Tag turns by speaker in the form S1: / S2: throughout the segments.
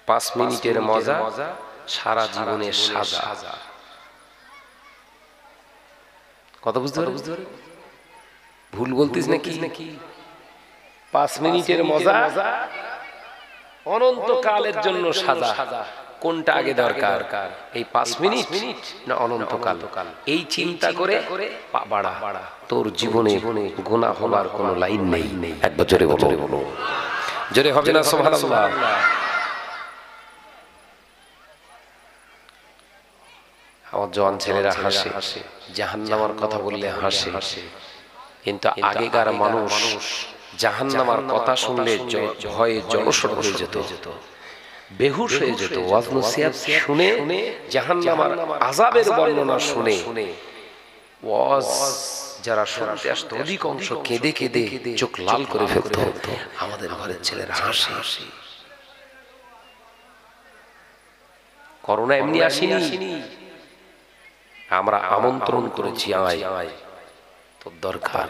S1: 5 মিনিটের মজা সারা জীবনের সাজা। কথা বুঝতে পারো? ভুল বলতিস নাকি? 5 মিনিটের মজা অনন্তকালের জন্য সাজা। কোনটা আগে দরকার, এই 5 মিনিট না অনন্তকাল? এই চিন্তা করে বাড়া তোর জীবনে গুনাহ হবার কোনো লাইন নেই। একবার জোরে বলো, জোরে হবে না সুবহানাল্লাহ? আমার জওয়ান ছেলেরা হাসে, জাহান্নামের কথা বললে হাসে, কিন্তু আগেকার মানুষ জাহান্নামের কথা শুনলে ভয়ে জড়সড় হয়ে যেত, বেহুশ হয়ে যেত। ওয়াজ নসিহত শুনে, জাহান্নামের আযাবের বর্ণনা শুনে ওয়াজ যারা শুনতে আসতো অধিকাংশ কেঁদে কেঁদে চোখ লাল করে ফেলতো। আমাদের ঘরের ছেলেরা হাসে। করোনা এমনি আসেনি, আমরা আমন্ত্রণ করেছি, আয় তোর দরকার।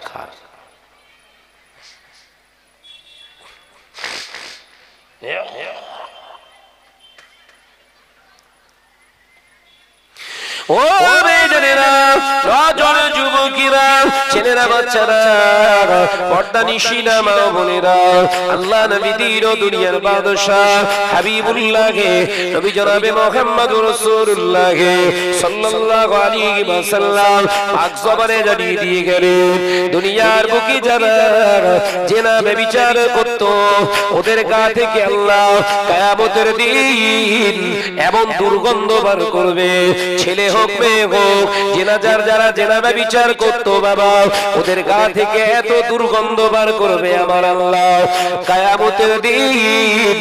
S1: ও মেয়েরা, নজনের যুবকেরা, ছেলেরা, বাচ্চারা, পর্দানিশীনা মা বোনেরা, আল্লাহ নবী দিন ও দুনিয়ার বাদশাহ হাবিবুল্লাহে নবী জনাবে মুহাম্মদুর রাসূলুল্লাহ সাল্লাল্লাহু আলাইহি ওয়াসাল্লাম পাক জবানে জানিয়ে দিয়ে গেলেন, দুনিয়ার বুকে যারা জেনা ব্যভিচার করত ওদের গা থেকে আল্লাহ কিয়ামতের দিন এমন দুর্গন্ধ বার করবে, ছেলে হোক মেয়ে হোক, যারা জেনা ব্যভিচার করতো বাবা ওদের গা থেকে এত দুর্গন্ধ বার করবে আমার আল্লাহ। কিয়ামতের দিন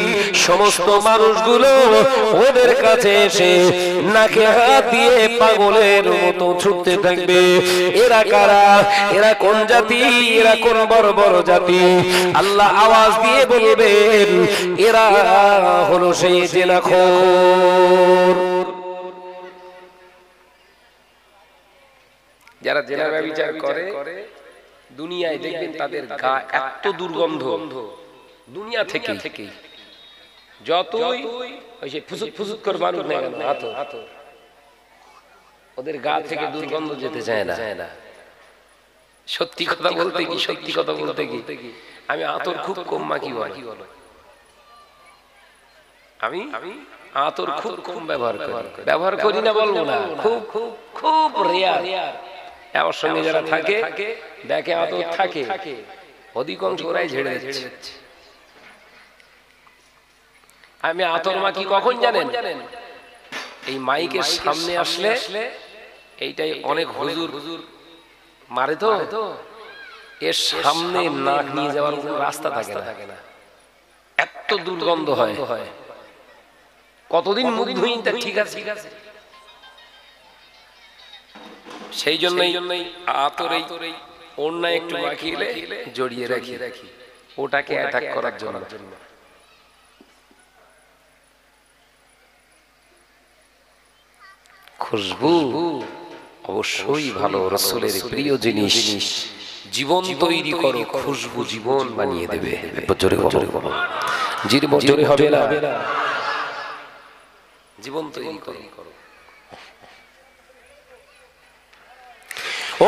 S1: সমস্ত মানুষগুলো ওদের কাছে এসে নাকে হাত দিয়ে পাগলের মতো ছুটতে থাকবে। এরা কারা? এরা কোন জাতি? এরা কোন বড় বড় জাতি? আল্লাহ আওয়াজ দিয়ে বলবেন, এরা হলো সেই জেনাখোর, যারা জেনা ব্যভিচার করে। দুনিয়ায় দেখবেন তাদের গা এত দুর্গন্ধ, দুনিয়া থেকে যতই ওই যে ফুসুক ফুসুক করে মানুষ না কেন আতর, ওদের গা থেকে দুর্গন্ধ যেতে চায় না। সত্যি কথা বলতে কি আমি আতর খুব কম মাখি, বলো আমি আতর খুব কম ব্যবহার করি না, বলবো না, খুব খুব খুব রেয়ার। আমার সঙ্গে যারা থাকে দেখে আতর থাকে, অধিকাংশ ওরাই ঝেড়ে দিচ্ছে। আমি আতর মাখি কখন জানেন? এই মাইকের সামনে আসলে এইটাই অনেক হুজুর মারে তো, এর সামনে নাক নিয়ে যাওয়ার কোনো রাস্তা থাকে না, এত দুর্গন্ধ হয়। কতদিন মুখ ধুই তা ঠিক আছে, সেই জন্যই আতর এই ওড়না একটু মাখিয়ে জড়িয়ে রাখি, ওটাকে অ্যাটাক করার জন্য। খুশবু অবশ্যই ভালো, রাসূলের প্রিয় জিনিস। জীবন তৈরি করো, খুশবু জীবন বানিয়ে দেবে। জোরে বলো, জোরে হবে না, জীবন তৈরি করো।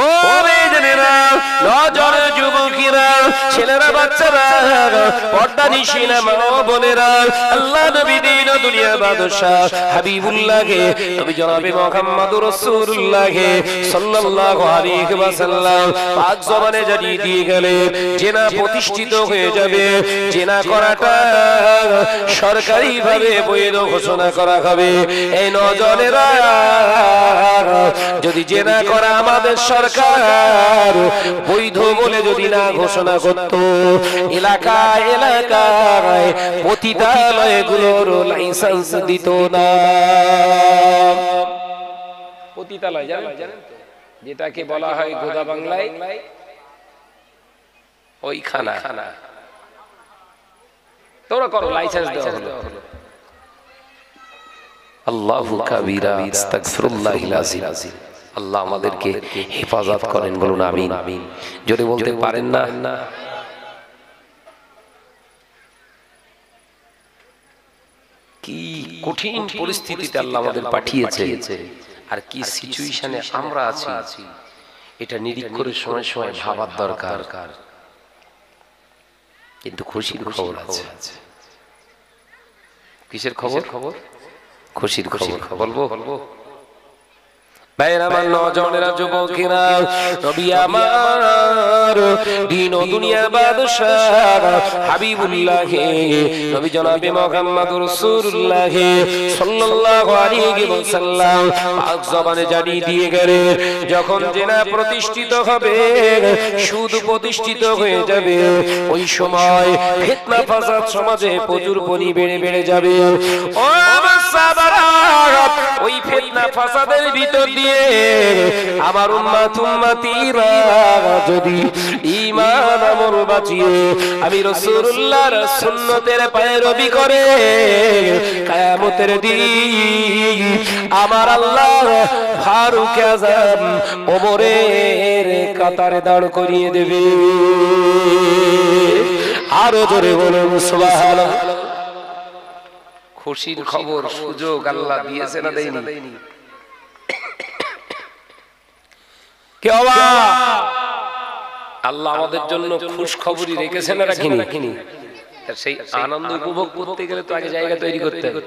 S1: ও মেয়েরা, নজরের যুবকেরা, ছেলেরা, বাচ্চারা, পর্দানিশীনা মা বোনেরা, আল্লাহ নবী দিন ও দুনিয়ার বাদশাহ হাবিবুল্লাহে নবী জনাবে মুহাম্মদুর রাসূলুল্লাহ সাল্লাল্লাহু আলাইহি ওয়াসাল্লাম পাক জবানে জানিয়ে দিয়ে গেলেন, জেনা প্রতিষ্ঠিত হয়ে যাবে। জেনা করাটা সরকারি ভাবে বৈধ ঘোষণা করা হবে। এই নজরেরা, যদি জেনা করা আমাদের সরকার বৈধ বলে যদি না ঘোষণা করত, এলাকায় পতিতালয়গুলোর লাইসেন্স দিত না। পতিতালয় জানেন তো, যেটাকে বলা হয় গোদা বাংলায় ওই খানা, তোরা করো, লাইসেন্স দেওয়া হলো। আল্লাহু কাবীরা, আস্তাগফিরুল্লাহিল আযীম। আল্লাহ আমাদেরকে হেফাজত করেন, বলুন আমিন। যদি বলতে পারেন না, কি কঠিন পরিস্থিতিতে আল্লাহ আমাদের পাঠিয়েছে আর কি সিচুয়েশনে আমরা আছি এটা নিরীক্ষণ করে সময় সময় ভাবার দরকার। কিন্তু খুশির খবর আছে। কিসের খবর? খুশির খবর বলবো। ভাইরা আমার, নওজওয়ানেরা, যুবকেরা, নবী আমার দিন ও দুনিয়ার বাদশাহ হাবিবুল্লাহ নবী জনাবে মুহাম্মদুর রাসূলুল্লাহ সাল্লাল্লাহু আলাইহি ওয়াসাল্লাম পাক জবানে জানিয়ে দিয়ে গেলেন, যখন জেনা প্রতিষ্ঠিত হবে, সুদ প্রতিষ্ঠিত হয়ে যাবে, ওই সময় ফিতনা ফাসাদ সমাজে প্রচুর পরিমাণে বেড়ে যাবে। ও আমার সাহাবারা, ওই ফিতনা ফাসাদের ভিতর দিয়ে আমার উম্মতীরা যদি ঈমান আমল বাঁচিয়ে আমি রাসূলুল্লাহর সুন্নতের পায়রবি করে কিয়ামতের দিন আমার আল্লাহ ফারুক আযম ওমরের কাতারে দাঁড় করিয়ে দেবে। আরো জোরে বলুন সুবহানাল্লাহ। খুশির খবর, সুযোগ আল্লাহ দিয়েছে না দেয়নি? আল্লাহ আমাদের জন্য খুশ খবরই রেখেছেন না রাখিনি? সেই আনন্দ উপভোগ করতে গেলে তো আগে জায়গা তৈরি করতে হবে।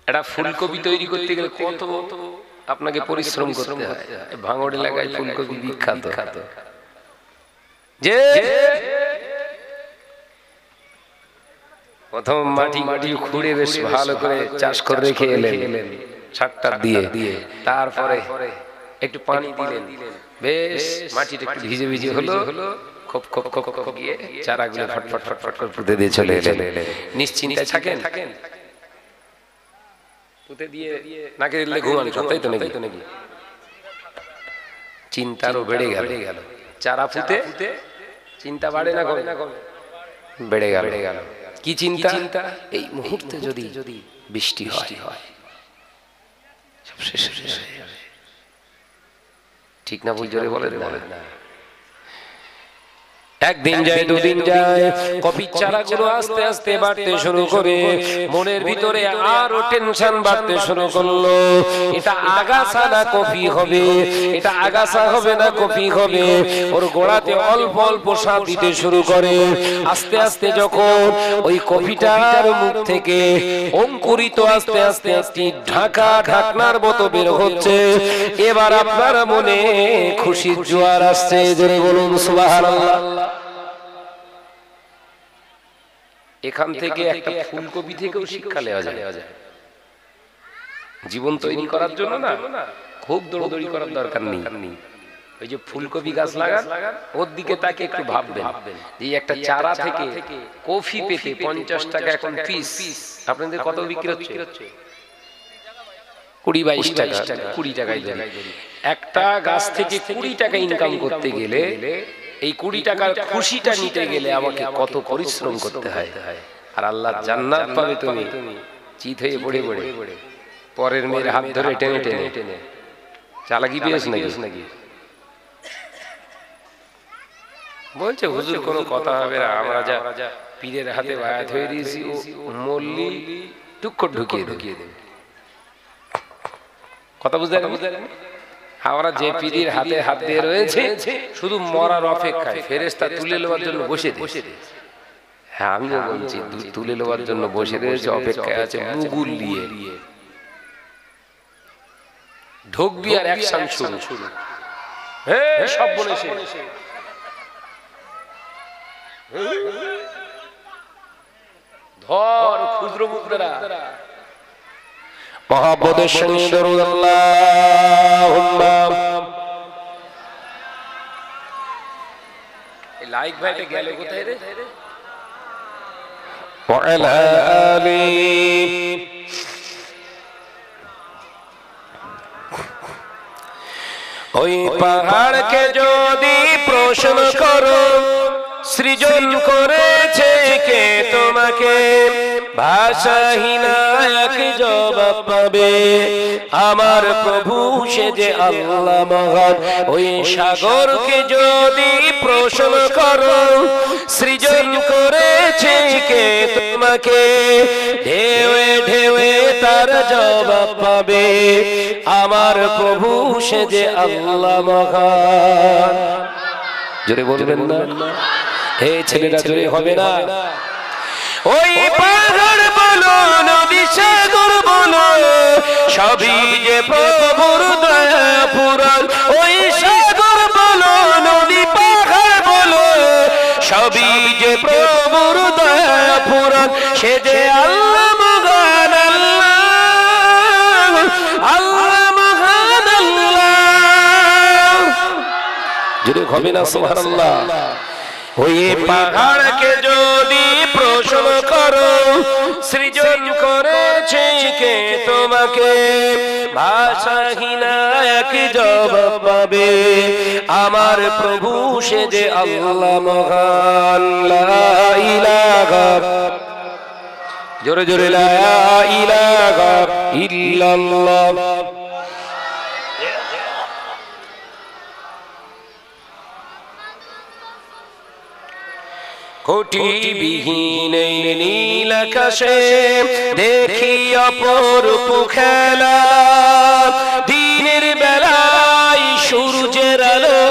S1: একটা ফুলকপি তৈরি করতে গেলে কত আপনাকে পরিশ্রম করতে হয়। ভাঙড় এলাকায় ফুলকপি বিখ্যাত। যে প্রথম মাটি খুঁড়ে বেশ ভালো করে চাষ করে রেখে এলেন সারটা দিয়ে, তারপরে একটু পানি দিলেন, বেশ মাটিটা একটু ভিজে ভিজে হলো, খোপ খোপ খোপ খোপ গিয়ে চারাগুলো ফটফট ফটফট করে পুঁতে দিয়ে চলে এলেন। নিশ্চিন্তায় থাকেন, পুঁতে দিয়ে নাকে দিলে ঘুমান, তাই তো নাকি? চিন্তারও বেড়ে গেল। চারা পুঁতে চিন্তা বাড়ে না কমে? বেড়ে গেল। কি চিন্তা? এই মুহূর্তে যদি বৃষ্টি হয় সব শেষ হয়ে যাবে। ঠিক না ভুল? জোরে বলেন না। একদিন যায়, দুদিন যায়, কফি চারাগুলো আস্তে আস্তে বাড়তে শুরু করে, মনের ভিতরে আরো টেনশন বাড়তে শুরু করলো। এটা আগাছা না কফি হবে? এটা আগাছা হবে না কফি হবে? ওর গোড়াতে অল্প অল্প সাপ দিতে শুরু করে। আস্তে আস্তে যখন ওই কফিটার মুখ থেকে অঙ্কুরিত আস্তে আস্তে একটি ঢাকনার মতো বের হচ্ছে, এবার আপনার মনে খুশির জোয়ার আসছে। জোরে বলুন সুবহানাল্লাহ। এখান থেকে একটা ফুলকপি থেকেও শিক্ষা নেওয়া যায়। জীবন তৈরি করার জন্য না খুব দৌড়দৌড়ি করার দরকার নেই। ওই যে ফুলকপি গাছ লাগান, ওর দিকে তাকে একটু ভাববেন যে একটা চারা থেকে কফি পেতে 50 টাকা এখন পিস, আপনাদের কত বিক্রি হচ্ছে? 20-22 টাকা, 20 টাকায় ধরি। একটা গাছ থেকে 20 টাকা ইনকাম করতে গেলে, এই 20 টাকার খুশিটা নিতে গেলে আমাকে কত পরিশ্রম করতে হয়। আর আল্লাহ জান্নাত পাবে তুমি চিত হয়ে পড়ে পরের মেয়ের হাত ধরে টেনে টেনে। চালাকি পেয়েছ নাকি? বলছে হুজুর কোনো কথা হবে না, আমরা যা পীরের হাতে বায়াত হয়ে দিয়েছি, ও মল্লি টুক ঢুকিয়ে দেবে। কথা বুঝতে পারলেন? আমরা যে পীরের হাতে হাত দিয়ে রয়েছে শুধু মরার অপেক্ষায়, ফেরেশতা তুলে নেওয়ার জন্য বসে দিয়েছে। হ্যাঁ, আমিও বলছি তুলে নেওয়ার জন্য বসে রয়েছে, অপেক্ষায় আছে মুগুল নিয়ে। ঢুকবি আর অ্যাকশন শুরু। হ্যাঁ, সব বলেছে। ধর ক্ষুদ্র মুদ্রা মহাব্বতের সঙ্গে দরুদ আল্লাহুম্মা। এই লাইক ভাইটা গেল কোথায় রে? ওয়া আলা আলি। ওই পাহাড়কে যদি প্রশ্ন করো, সৃজন করেছে কে তোমাকে, ভাষাহীন এক জবাব পাবে, আমার প্রভু সে যে আল্লাহ মহান। ওই সাগরকে যদি প্রশ্ন করো, সৃজন করেছে কে তোমাকে ঢেউে ঢেউে তার জবাব পাবে আমার প্রভু সে যে আল্লাহ মহান। জোরে বলবেন না? হে ছেলেরা জোরে হবে না? ওই পাহাড় বলো নদী সাগর বলো সবই যে প্রভুর দয়া পুরাণ। ওই সাগর বলো নদী পাহাড় বলো সবই যে প্রভুর দয়া পুরাণ। সে যে আল্লাহ মহান আল্লাহ, আল্লাহ মহান আল্লাহ। যদি হবে না সুবহানাল্লাহ? ওই পাহাড়কে যদি প্রশ্ন করো সৃজন করেছে কে তোমাকে, ভাষাহীন এক জবাব পাবে আমার প্রভু সে যে আল্লাহ মহান। লা ইলাহা, জোরে জোরে লা ইলাহা ইল্লাল্লাহ। কোটি বিহীন নীল আকাশে দেখি অপরূপ খেলা, দিনের বেলায় সূর্যের আলো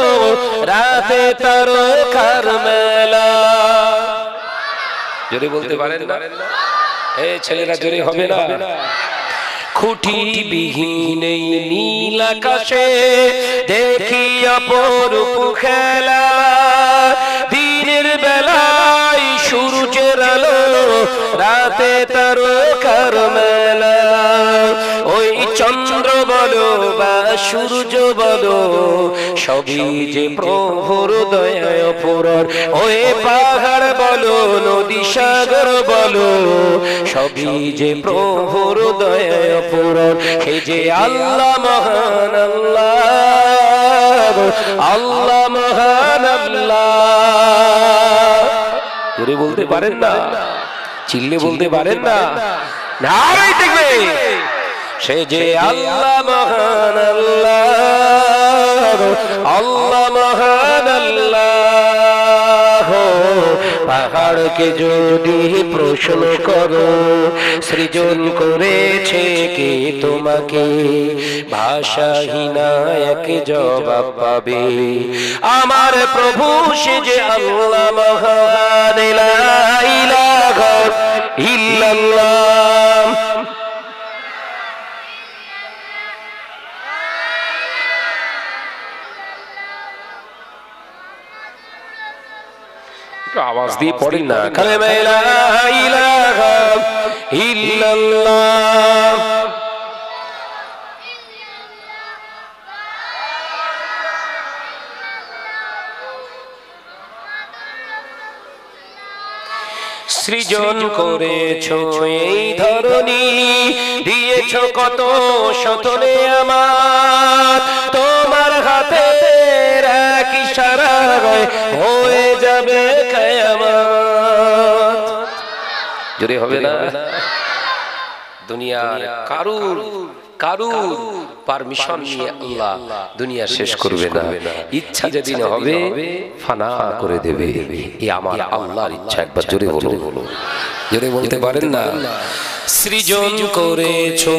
S1: রাতে তারকার মেলা। জোরে বলতে পারেন না? এই ছেলেরা জোরে হবে না? খুঁটি বিহীন নীল আকাশে দেখি অপরূপ খেলা, দিনের বেলায় সূর্যের আলো রাতে তারকার মেলা। ওই চন্দ্র বলো বা সূর্য বলো সবই যে প্রভুর দয়ায় পূরণ। ওই পাহাড় বলো নদী সাগর বলো সবই যে প্রভুর দয়ায় পূরণ। সে যে আল্লাহ মহান আল্লাহ, আল্লাহ মহান আল্লাহ। জোরে বলতে পারেন না? চিল্লে বলতে পারেন না? নারায়ে তাকবীর। সে যে আল্লাহ মহান আল্লাহ, আল্লাহ মহান আল্লাহ। পাহাড়কে যদি প্রশ্ন করো সৃজন করেছে কে তোমাকে, ভাষাহীন এক জবাব পাবে আমার প্রভু সে যে আল্লাহ মহান। লা ইলাহা ইল্লাল্লাহ। আওয়াজ দিয়ে পড়েন না, কালেমা লা ইলাহা ইল্লাল্লাহ। সৃজন করেছো এই ধরনী, দিয়েছো কত শতনে আমার, তোমার হাতে এক ইশারায় হয়ে যাবে কিয়ামত। জোরে হবে না? দুনিয়ার কারুর পারমিশন নিয়ে আল্লাহ দুনিয়া শেষ করবে না। ইচ্ছা যেদিন হবে ফানা করে দেবে। এই আমার আল্লাহর ইচ্ছা। একবার জোরে বলো, জোরে বলতে পারেন না? সৃজন করেছো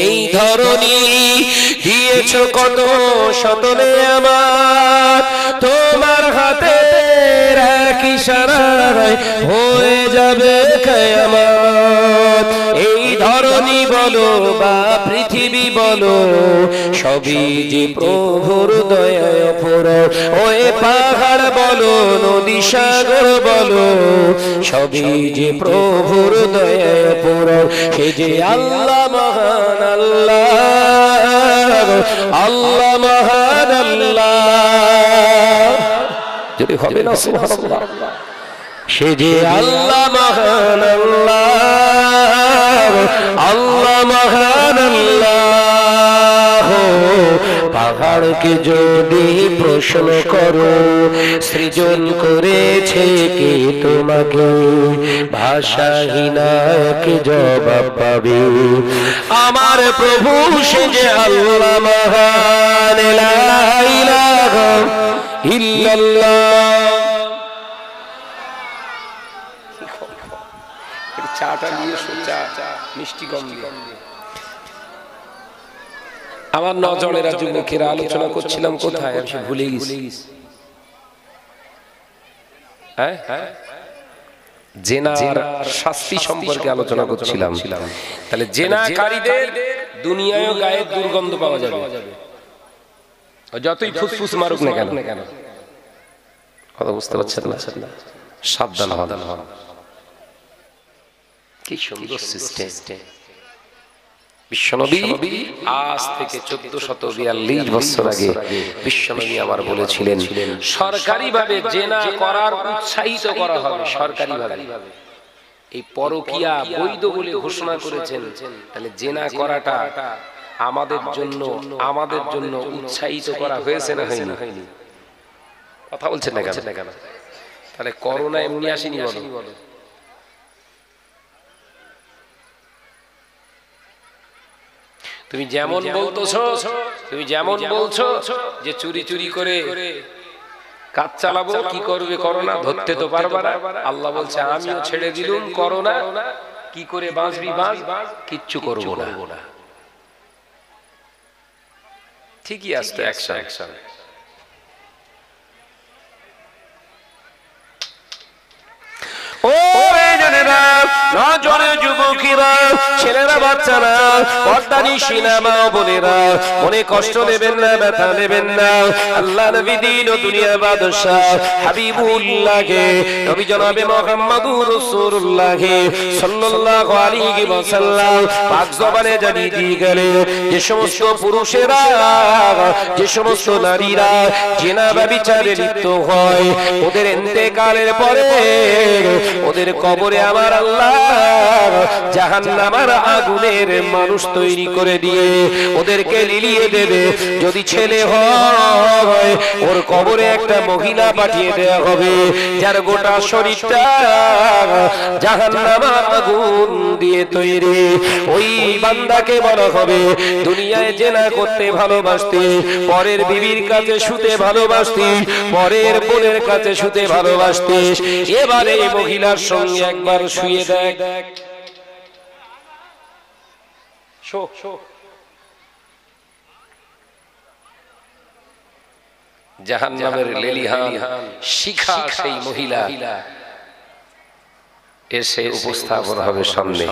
S1: এই ধরনী, দিয়েছো কত শতনে আমার, তোমার হাতে এক ইশারায় হয়ে যাবে কিয়ামত। এই ধরনী বলো বা পৃথিবী বলো সবই যে প্রভুর দয়ায় পূরণ। ওই পাহাড় বলো নদী সাগর বলো সবই যে প্রভুর দয়ায় পূরণ। সে যে আল্লাহ মহান আল্লাহ, আল্লাহ মহান আল্লাহ। যদি হবে না সুবহানাল্লাহ? সে যে আল্লাহ মহান আল্লাহ, আল্লাহ মহান আল্লাহ। পাহাড়কে যদি প্রশ্ন করো সৃজন করেছে কে তোমাকে, ভাষাহীন এক জবাব পাবে আমার প্রভু সে যে আল্লাহ মহান। লা ইলাহা ইল্লাল্লাহ। চাটা নিয়ে চা মিষ্টি কম দিয়ে। আমার নজরেরা যুবকেরা আলোচনা করছিলাম কোথায়, আমি ভুলে গেছি। হ্যাঁ, জেনার শাস্তি সম্পর্কে আলোচনা করছিলাম। তাহলে জেনাকারীদের দুনিয়ায় গায়ে দুর্গন্ধ পাওয়া যাবে, যতই ফুসফুস মারুক না কেন। কথা বুঝতে পারছেন না? সাবধান হন। কি সুন্দর সিস্টেম। বিশ্বনবী আজ থেকে 1442 বছর আগে বিশ্বনবী আমার বলেছিলেন, সরকারিভাবে জেনা করার উৎসাহিত করা হবে। সরকারিভাবে এই পরকীয়া বৈধ বলে ঘোষণা করেছেন। তাহলে জেনা করাটা আমাদের জন্য উৎসাহিত করা হয়েছে না হয়নি? কথা বলছেন না কেন? তাহলে করোনা এমনি আসেনি বলো? তুমি যেমন বলছো যে চুরি করে কাজ চালাবো, কি করবে করোনা, ধরতে তো পারবা না। আল্লাহ বলছে আমিও ছেড়ে দিলুম করোনা, কি করে বাঁচবি বাঁচ, কিচ্ছু করবো না। ঠিকই আসতো অ্যাকশন। ও নজরে যুবকেরা, ছেলেরা, বাচ্চারা, পর্দানিশী মা বোনেরা, মনে কষ্ট নেবেন না, ব্যথা নেবেন না। আল্লাহ নবী দিন ও দুনিয়ার বাদশা হাবিবুল্লাহ নবী জনাবে মুহাম্মদুর রাসূলুল্লাহ সাল্লাল্লাহু আলাইহি ওয়াসাল্লাম পাক জবানে জানিয়ে দিয়ে গেলেন, যে সমস্ত পুরুষেরা, যে সমস্ত নারীরা জিনা ব্যভিচারে লিপ্ত হয়, ওদের ইন্তেকালের পরে ওদের কবরে আমার আল্লাহ জাহান্নামের আগুনের মানুষ তৈরি করে দিয়ে ওদেরকে লিলিয়ে দেবে। যদি ছেলে হয় ওর কবরে একটা মহিলা পাঠিয়ে দেওয়া হবে, যার গোটা শরীরটা জাহান্নামের আগুন দিয়ে তৈরি। ওই বান্দাকে বলা হবে, দুনিয়ায় জেনা করতে ভালোবাসতে, পরের বিবির কাছে শুতে ভালোবাসতে, পরের বোনের কাছে শুতে ভালোবাসতে, এবারে এই মহিলার সঙ্গে একবার শুয়ে দেখ। জাহান্নামের লেলিহান শিখা সেই মহিলা এসে উপস্থাপন হবে সামনে।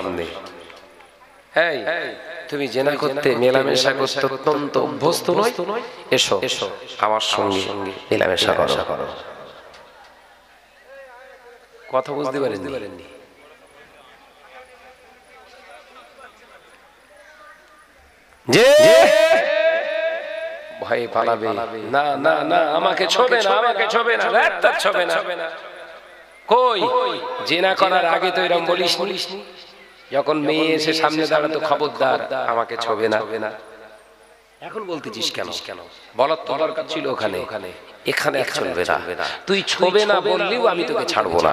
S1: তুমি জেনা করতে, মেলামেশা করতে অত্যন্ত অভ্যস্ত নয়, এসো আমার সঙ্গে মেলামেশা করো। কথা বুঝতে পারেননি? যে ভয়ে পালাবে, না আমাকে ছোবে না। কই জেনা করার আগে তো এরকম বলিসনি? যখন মেয়ে এসে সামনে দাঁড়াতো, খবরদার আমাকে ছোবে না। এখন বলতেছিস কেন? বলার তো দরকার ছিল ওখানে, এখানে চলবে না। তুই ছোবে না বললেও আমি তোকে ছাড়বো না,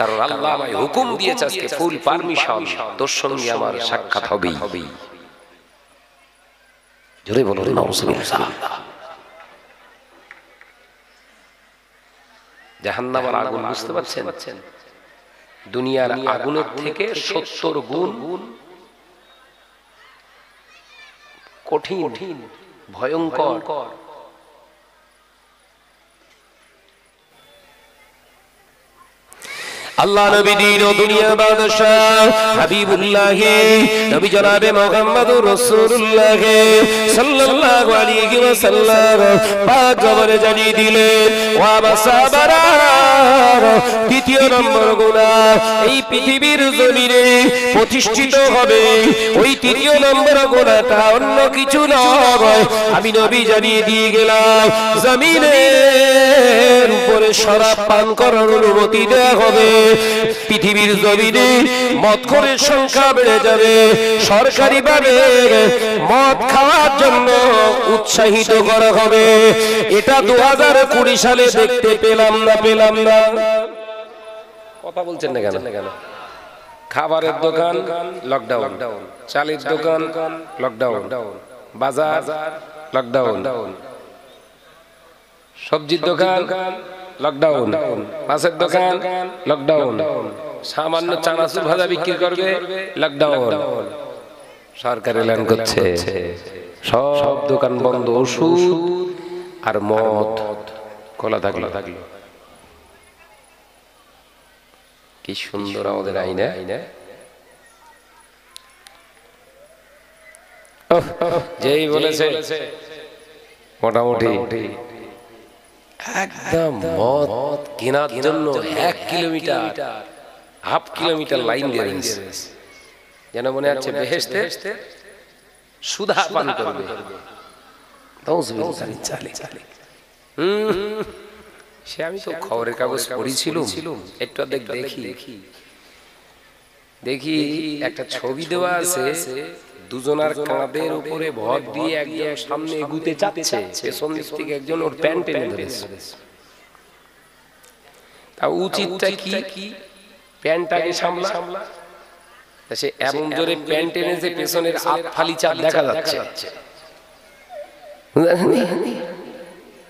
S1: কারণ আল্লাহ আমায় হুকুম দিয়েছে আজকে ফুল পারমিশন, তোর সঙ্গে আমার সাক্ষাৎ হবেই। জোরে বলুন নাউজুবিল্লাহ। জাহান্নামের আগুন বুঝতে পারছেন? দুনিয়ার আগুনের থেকে 70 গুণ কঠিন, ভয়ঙ্কর। আল্লাহ নবী দিন ও দুনিয়ার বাদশা হাবিবুল্লাহ নবী জনাবে মুহাম্মদুর রাসূলুল্লাহ সাল্লাল্লাহু আলাইহি ওয়াসাল্লাম পাক জবানে জানিয়ে দিলেন, ওয়া মাসাবারা দ্বিতীয় নম্বর গুনাহ এই পৃথিবীর জমিনে প্রতিষ্ঠিত হবে। ওই তৃতীয় নম্বর গুনাহটা অন্য কিছু নয়, আমি নবী জানিয়ে দিয়ে গেলাম, জমিনের উপরে শরাব পান করার অনুমতি দেওয়া হবে। পৃথিবীর জমিনে মদখোরের সংখ্যা বেড়ে যাবে, সরকারিভাবে মদ খাওয়ার জন্য উৎসাহিত করা হবে। এটা 2020 সালে দেখতে পেলাম না। কথা বলছেন না কেন? খাবারের দোকান লকডাউন, চালের দোকান লকডাউন, বাজার লকডাউন, সবজির দোকান লকডাউন, মাছের দোকান লকডাউন, সামান্য চানাচুর ভাজা বিক্রি করবে, লকডাউন। সরকার এলান করছে সব দোকান বন্ধ, ওষুধ আর মদ খোলা থাকলো। কি সুন্দর আমাদের আইন! যেই বলেছে মোটামুটি একদম মদ কেনার জন্য 1 কিলোমিটার, হাফ কিলোমিটার লাইন দিয়ে রয়েছে, যেন মনে হচ্ছে বেহেশতে সুধা পান করবে। সে আমি তো খবরের কাগজ পড়েছিলাম, একটু দেখি একটা ছবি দেওয়া আছে, দুজনার কাঁধের উপরে ভর দিয়ে একজন সামনে এগুতে যাচ্ছে, পেছন দিক থেকে একজন ওর প্যান্ট টেনে ধরেছে। তা উচিতটা কি? প্যান্টটাকে সামলা। সে এমন জোরে প্যান্ট টেনেছে পেছনের ফালি চাপ দেখা যাচ্ছে,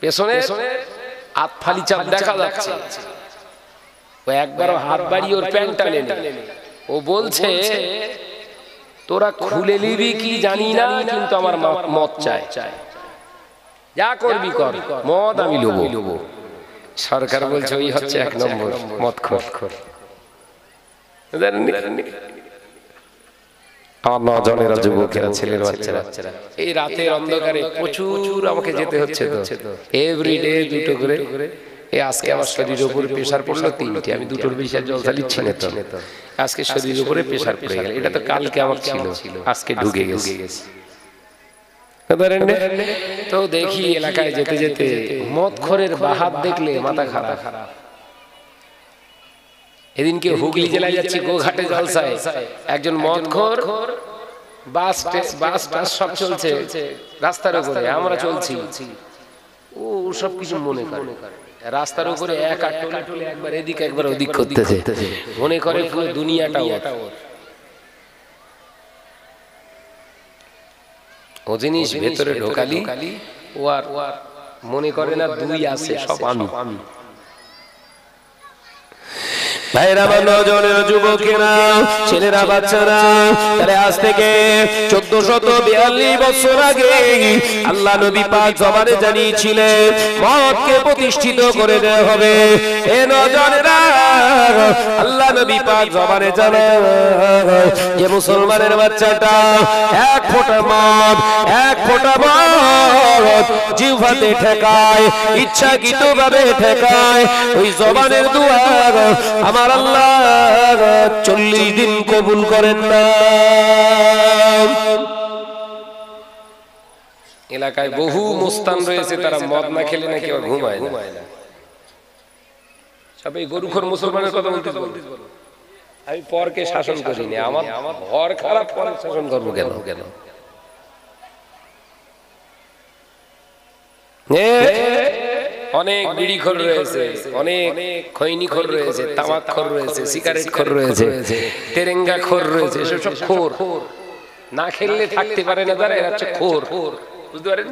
S1: পেছনে ফালি চাপ দেখা যাচ্ছে। ও একবারও হাত বাড়িয়ে ওর প্যান্ট টানে। ও বলছে তোরা খুলে নিবি কি জানি না, কিন্তু আমার মদ চাই, যা করবি কর, মদ আমি লবো। সরকার বলছে ওই হচ্ছে 1 নম্বর মদখোর। আমার নজনেরা, যুবকেরা, ছেলের বাচ্চারা, এই রাতের অন্ধকারে প্রচুর আমাকে যেতে হচ্ছে তো, এভরিডে 2টো করে। আজকে আমার শরীরের উপরে প্রেশার পড়লো 3টে, আমি 2টোর বেশি জলসা দিচ্ছি না তো। আজকে শরীরের উপরে প্রেশার পড়ে গেল, এটা তো কালকে আমার ছিল, আজকে ঢুকে গেছে। তো দেখি এলাকায় যেতে যেতে মদখোরের বাহাত দেখলে মাথা খারাপ। এদিনকে হুগলি জেলায় যাচ্ছি, গোঘাটে জলসায়, একজন মদখোর, বাস সব চলছে রাস্তার উপরে, আমরা চলছি, ও সব কিছু মনে করে রাস্তার উপরে এক টোলে একবার এদিক একবার ওদিক করতেছে, মনে করে পুরো দুনিয়াটা ও জিনিস ভেতরে ঢোকালি, ও আর মনে করে না 2 আছে, সব আমি। ভাইরা, নজনের যুবকেরা, ছেলেরা, বাচ্চারা, তাহলে আজ থেকে 1442 বছর আগে আল্লাহ নবী পাক জবানে জানিয়েছিলেন মদকে প্রতিষ্ঠিত করে দেওয়া হবে। এ নজনেরা, আল্লাহ নবী পাক জবানে জানান যে মুসলমানের বাচ্চাটা 1 ফোঁটা মদ জিহ্বাতে ঠেকায়, ইচ্ছাকৃতভাবে ঠেকায়, ওই জবানের দুয়ার আমার আল্লাহ 40 দিন কবুল করেন না। এলাকায় বহু মুস্তান রয়েছে, তারা মদ না খেলে নাকি আর ঘুমায় না। সবাই গরুখোর মুসলমানের কথা বলতে। আমি পরকে শাসন করিনি, আমার ঘর খারাপ, পরে শাসন করবো কেন? অনেক বিড়িখোর রয়েছে, অনেক খৈনিখোর রয়েছে, তামাকখোর রয়েছে, সিগারেটখোর রয়েছে, তেরেঙ্গাখোর রয়েছে, সব খোর। না খেললে থাকতে পারে না তারা, এরা হচ্ছে খোর। বুঝতে পারেন?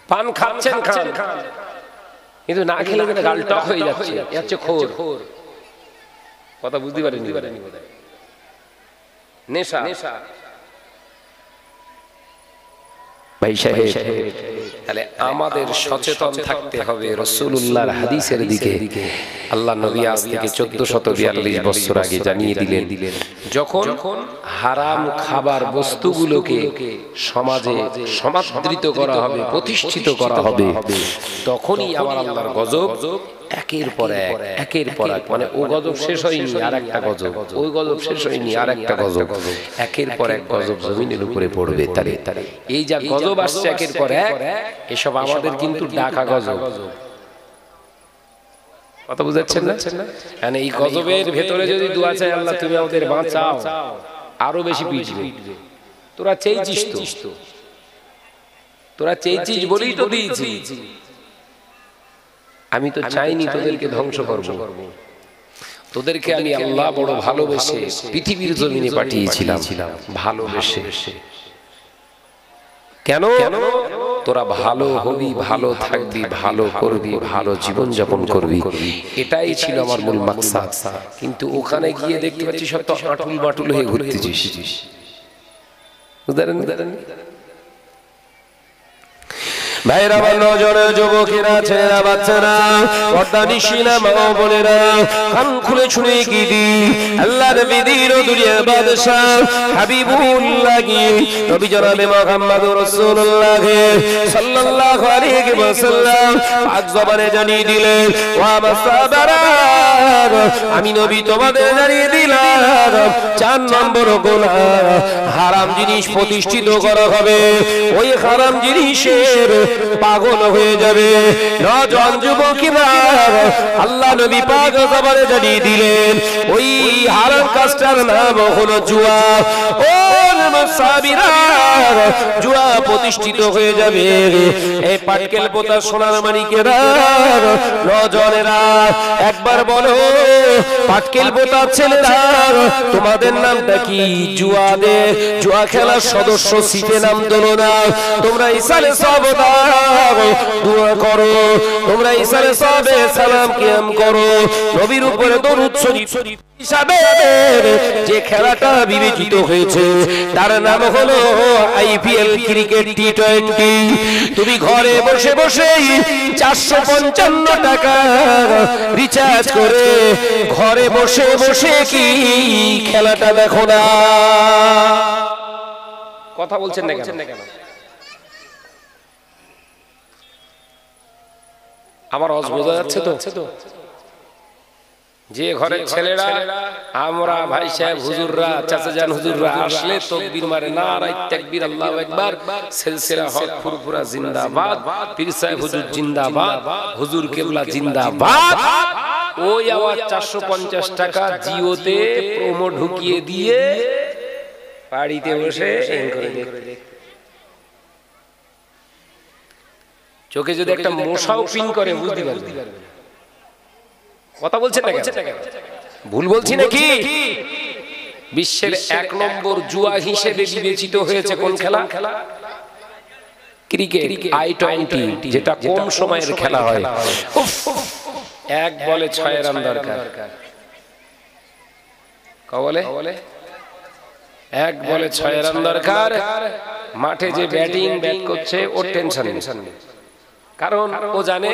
S1: পান খাচ্ছেন খান, কিন্তু না খেলে গাল টক হয়ে যাচ্ছে, এ হচ্ছে খোর। কথা বুঝতে পারেন? নেশা। ভাই সাহেব, তাহলে আমাদের সচেতন থাকতে হবে রাসূলুল্লাহর হাদিসের দিকে। আল্লাহ নবী আজ থেকে 1442 বছর আগে জানিয়ে দিলেন, যখন হারাম খাবার বস্তুগুলোকে সমাজে সমাদৃত করা হবে, প্রতিষ্ঠিত করা হবে, তখনই আমার আল্লাহর গজব একের পর এক, মানে ও গজব শেষ হয়নি আর একটা গজব, ওই গজব শেষ হয়নি আর একটা গজব, একের পর এক গজব জমিনের উপরে পড়বে। তারে এই যা গজব আসছে একের পর এক, এসব আমাদের কিন্তু ডাকা গজব। কথা বুঝাচ্ছেন না? মানে এই গজবের ভেতরে যদি দোয়া চাই, আল্লাহ তুমি আমাদের বাঁচাও, আরো বেশি পিটবে। তোরা চেয়েছিস বলেই তো দিয়েছি। আমি তো চাইনি তোদেরকে ধ্বংস করব, তোদেরকে আমি আল্লাহ বড় ভালোবেসে পৃথিবীর জমিনে পাঠিয়েছিলাম, ভালোবেসে। কেন? তোরা ভালো হবি, ভালো থাকবি, ভালো করবি, ভালো জীবন যাপন করবি, এটাই ছিল আমার মূল মাকসাদ। কিন্তু ওখানে গিয়ে দেখতে পাচ্ছি সব তো আটুল বাটুল হয়ে ঘুরতেছিস। ভাইরা, আমার নজরের যুবকেরা, ছেলেরা, বাচ্চারা, পর্দা নিশিনা মা বোনেরা, কান খুলে শুনে কি দি আল্লাহর নবীর দুনিয়ার বাদশা হাবিবুল্লাহ নবী জনাবে মুহাম্মদুর রাসূলুল্লাহ সাল্লাল্লাহু আলাইহি ওয়াসাল্লাম পাক জবানে জানিয়ে দিলেন, ওয়া মাসাবারা, আমি নবী তোমাদের জানিয়ে দিলাম 4 নম্বর গুনাহ, হারাম জিনিস প্রতিষ্ঠিত করা হবে, ওই হারাম জিনিসের পাগল হয়ে যাবে। নওজোয়ান যুবকেরা, আল্লাহ নবী পাক জবানে জানিয়ে দিলেন, ওই হারাম কাজটার নাম হলো জুয়া। ও মুসাবিরা, জুয়া প্রতিষ্ঠিত হয়ে যাবে। এই পাটকেল পোতা সোনার মানিকেরা, নওজোয়ানেরা, একবার বলো, পাটকেল পোতা ছেলেরা, তোমাদের নামটা কি? জুয়া খেলার সদস্য সিটে নাম তোলো না। তোমরা ইসালে সব দোয়া করো, তোমরা ইসালে সবে সালাম কিয়াম করো, নবীর উপরে দরুদ শরীফ হিসাবে যে খেলাটা বিবেচিত হয়েছে তার নাম হলো আইপিএল ক্রিকেট টি20। তুমি ঘরে বসে বসে 455 টাকা রিচার্জ করে ঘরে বসে বসে কি খেলাটা দেখো না? কথা বলছেন না কেন? আমার অজ বোঝা যাচ্ছে তো? যে ঘরের ছেলেরা, আমরা ভাই সাহেব হুজুররা, চাচা জান হুজুররা আসলে তাকবীর মারে, নারায়ে তাকবীর, আল্লাহু আকবার, সিলসিলা হক ফুরফুরা জিন্দাবাদ, পীর সাহেব হুজুর জিন্দাবাদ, হুজুর কেবলা জিন্দাবাদ, ওই আওয়াজ 450 টাকা জিওতে প্রোমো ঢুকিয়ে দিয়ে বাড়িতে বসে এন করে দেখ। চোখে যদি একটা মশাও পিন করে বুঝতে পারবে। কথা বলছেন না কেন? ভুল বলছি নাকি? বিশ্বের 1 নম্বর জুয়া হিসেবে বিবেচিত হয়েছে কোন খেলা? ক্রিকেট, i20, যেটা কম সময়ের খেলা হয়। এক বলে 6 রান দরকার। কবলে এক বলে 6 রান দরকার। মাঠে যে ব্যাট করছে ওর টেনশন নেই, কারণ ও জানে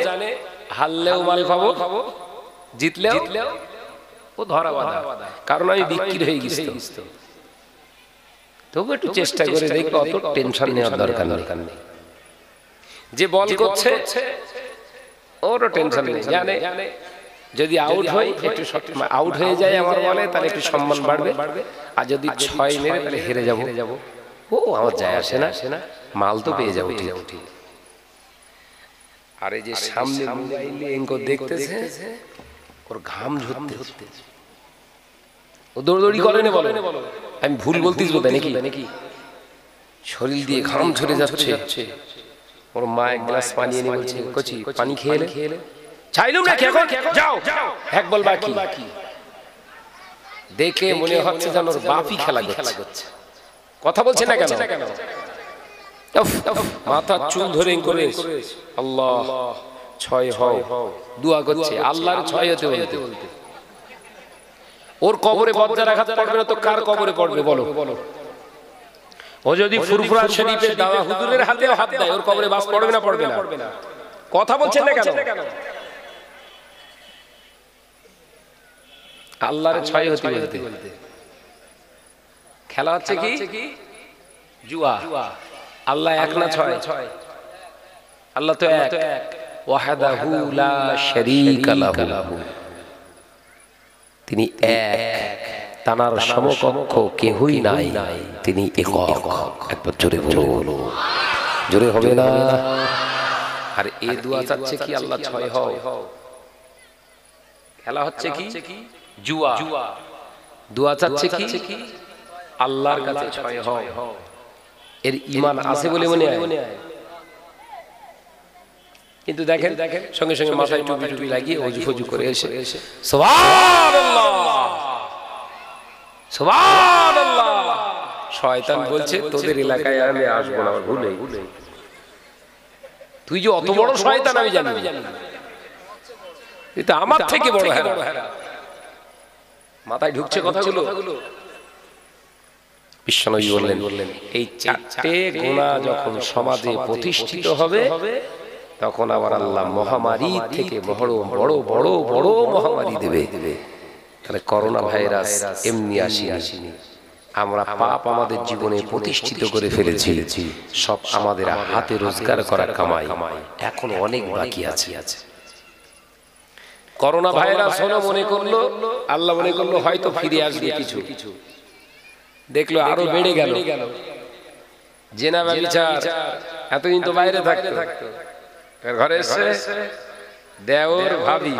S1: হারলেও মাল পাবো, জিতলেও ও ধরা বাঁধা, কারণ আমি বিক্রি হয়ে গেছি। তবু একটু চেষ্টা করে দেখবে, অত টেনশন নেওয়ার দরকার নেই। যে বল করছে ওরও টেনশন নেই, জানে যদি আউট হয়, একটু আউট হয়ে যায় আমার বলে, তাহলে একটু সম্মান বাড়বে, আর যদি 6 মেরে তাহলে হেরে যাবো, ও আমার যায় আসে না, মাল তো পেয়ে যাবো ঠিক। আরে যে সামনে মোবাইলে এঙ্কো দেখতেছে, ওর ঘাম ঝরতে, ও দৌড়দৌড়ি করে না, বলো আমি ভুল বলতেছি বোধ নাকি? শরীর দিয়ে ঘাম ঝরে যাচ্ছে। ওর মা এক গ্লাস পানি এনে বলছে, কচি পানি খেয়ে চাইলুম না, এখন যাও, এক বল বাকি। দেখে মনে হচ্ছে যেন ওর বাপই খেলা করছে। কথা বলছে না কেন? মাথা চুল ধরে করে আল্লাহ 6 হও, দোয়া করছে আল্লাহর 6 হতে বলতে। ওর কবরে বজ্জার আঘাত পড়বে না তো কার কবরে পড়বে বলো? ও যদি ফুরফুরা শরীফের দাওয়া হুজুরের হাতেও হাত দেয়, ওর কবরে বাস পড়বে না? কথা বলছেন না কেন? আল্লাহর 6 হতে বলতে খেলা হচ্ছে কি? জুয়া। আল্লাহ 1 না 6? আল্লাহ তো এক, ওয়াহদাহু লা শারীকা লাহু, তিনি এক, তার সমকক্ষ কেহই নাই, তিনি একক। একবার জোরে বলো, জোরে হবে না? আর এই দোয়া চাচ্ছে কি? আল্লাহ 6 হও। খেলা হচ্ছে কি? জুয়া। দোয়া চাচ্ছে কি? আল্লাহর কাছে 6 হও। এর ঈমান আছে বলে মনে হয়, কিন্তু দেখেন সঙ্গে সঙ্গে মাথায় টুপি লাগিয়ে ওযু ফজু করে এসে সুবহানাল্লাহ সুবহানাল্লাহ। শয়তান বলছে তোদের এলাকায় আমি আসবো না, ভুলে তুই যে অত বড় শয়তান আমি জানি, এটা আমার থেকে বড় হেরা। মাথায় ঢুকছে কথাগুলো? বিশ্বনবী বললেন এই চারটে গুনাহ যখন সমাজে প্রতিষ্ঠিত হবে তখন আবার আল্লাহ মহামারী থেকে বড় বড় বড় বড় মহামারী দেবে। তাহলে করোনা ভাইরাস এমনি আসেনি, আমরা পাপ আমাদের জীবনে প্রতিষ্ঠিত করে ফেলেছি, সব আমাদের হাতে রোজগার করা কামাই, এখন অনেক বাকি আছে। করোনা ভাইরাস হলো, মনে করলো আল্লাহ মনে করলো হয়তো ফিরে আসবে কিছু, দেখলো আরো বেড়ে গেল। জেনা ব্যভিচার এতদিন তো বাইরে থাকতো, ঘরে এসে দেওর ভাবি,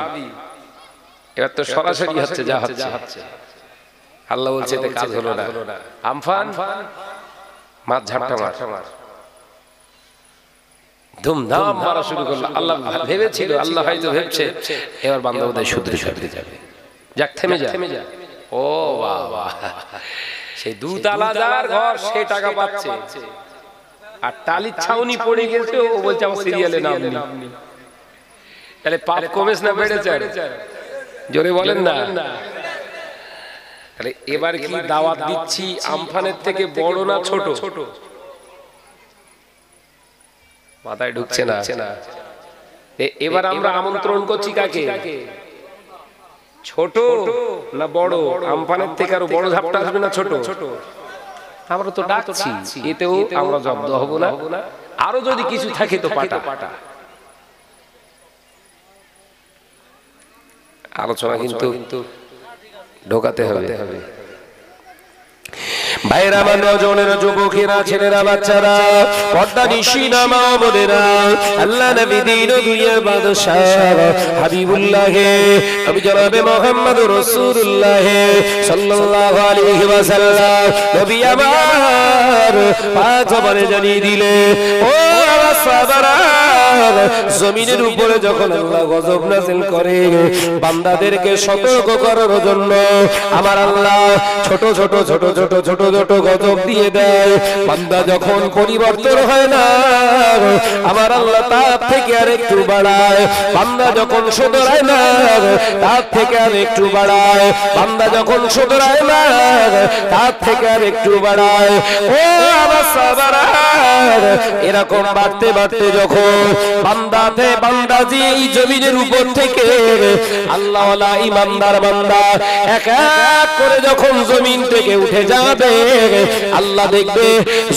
S1: এবার তো সরাসরি হচ্ছে যা হচ্ছে। আল্লাহ বলছে এতে কাজ হলো না, আমফান মাছ ঝাপটা মার, ধুমধাম মারা শুরু করলো। আল্লাহ ভেবেছিল, আল্লাহ হয়তো ভেবছে এবার বান্দা বোধহয় শুধরে যাবে, যাক থেমে যা। ও বাবা, সেই দুতলা যার ঘর সে টাকা পাচ্ছে, আর টালির ছাউনি পড়ে গেছে ও বলছে আমার সিরিয়ালে নাম নেই। তাহলে পাপ কমেছে না বেড়েছে? জোরে বলেন না। তাহলে এবার কি দাওয়াত দিচ্ছি আমফানের থেকে বড় না ছোট? মাথায় ঢুকছে না। এবার আমরা আমন্ত্রণ করছি কাকে? ছোট না বড়? আমফানের থেকে আরো বড় ঝাপটা আসবে না ছোট? আমরা তো ডাকছি, এতেও আমরা জব্দ হব না। আরো যদি কিছু থাকে তো পাটা। আলোচনা কিন্তু ঢোকাতে হবে। ভাইরা, আমার নজনের যুবকেরা, ছেলেরা, বাচ্চারা, পর্দা নিশিনা মা বোনেরা, আল্লাহ নবী দিন ও দুনিয়ার বাদশা হাবিবুল্লাহ নবী জনাবে মুহাম্মদুর রাসূলুল্লাহ সাল্লাল্লাহু আলাইহি ওয়াসাল্লাম নবী আমার পাঁচ বারে জানিয়ে দিলে, ও আমার সাহাবারা, জমিনের উপরে যখন আল্লাহ গজব নাযিল করে বান্দাদেরকে সতর্ক করার জন্য আমার আল্লাহ ছোট ছোট ছোট ছোট ছোট ছোট গজব দিয়ে দেয়। বান্দা যখন পরিবর্তন হয় না আমার আল্লাহ তার থেকে আর একটু বাড়ায়। বান্দা যখন শুধরায় না তার থেকে আর একটু বাড়ায়। বান্দা যখন শুধরায় না তার থেকে আর একটু বাড়ায়। ও আমার সাহাবারা, এরকম বাড়তে বাড়তে যখন বান্দাজি এই জমিনের উপর থেকে আল্লাহওয়ালা ইমানদার বান্দা এক এক করে যখন জমিন থেকে উঠে যাবে, আল্লাহ দেখবে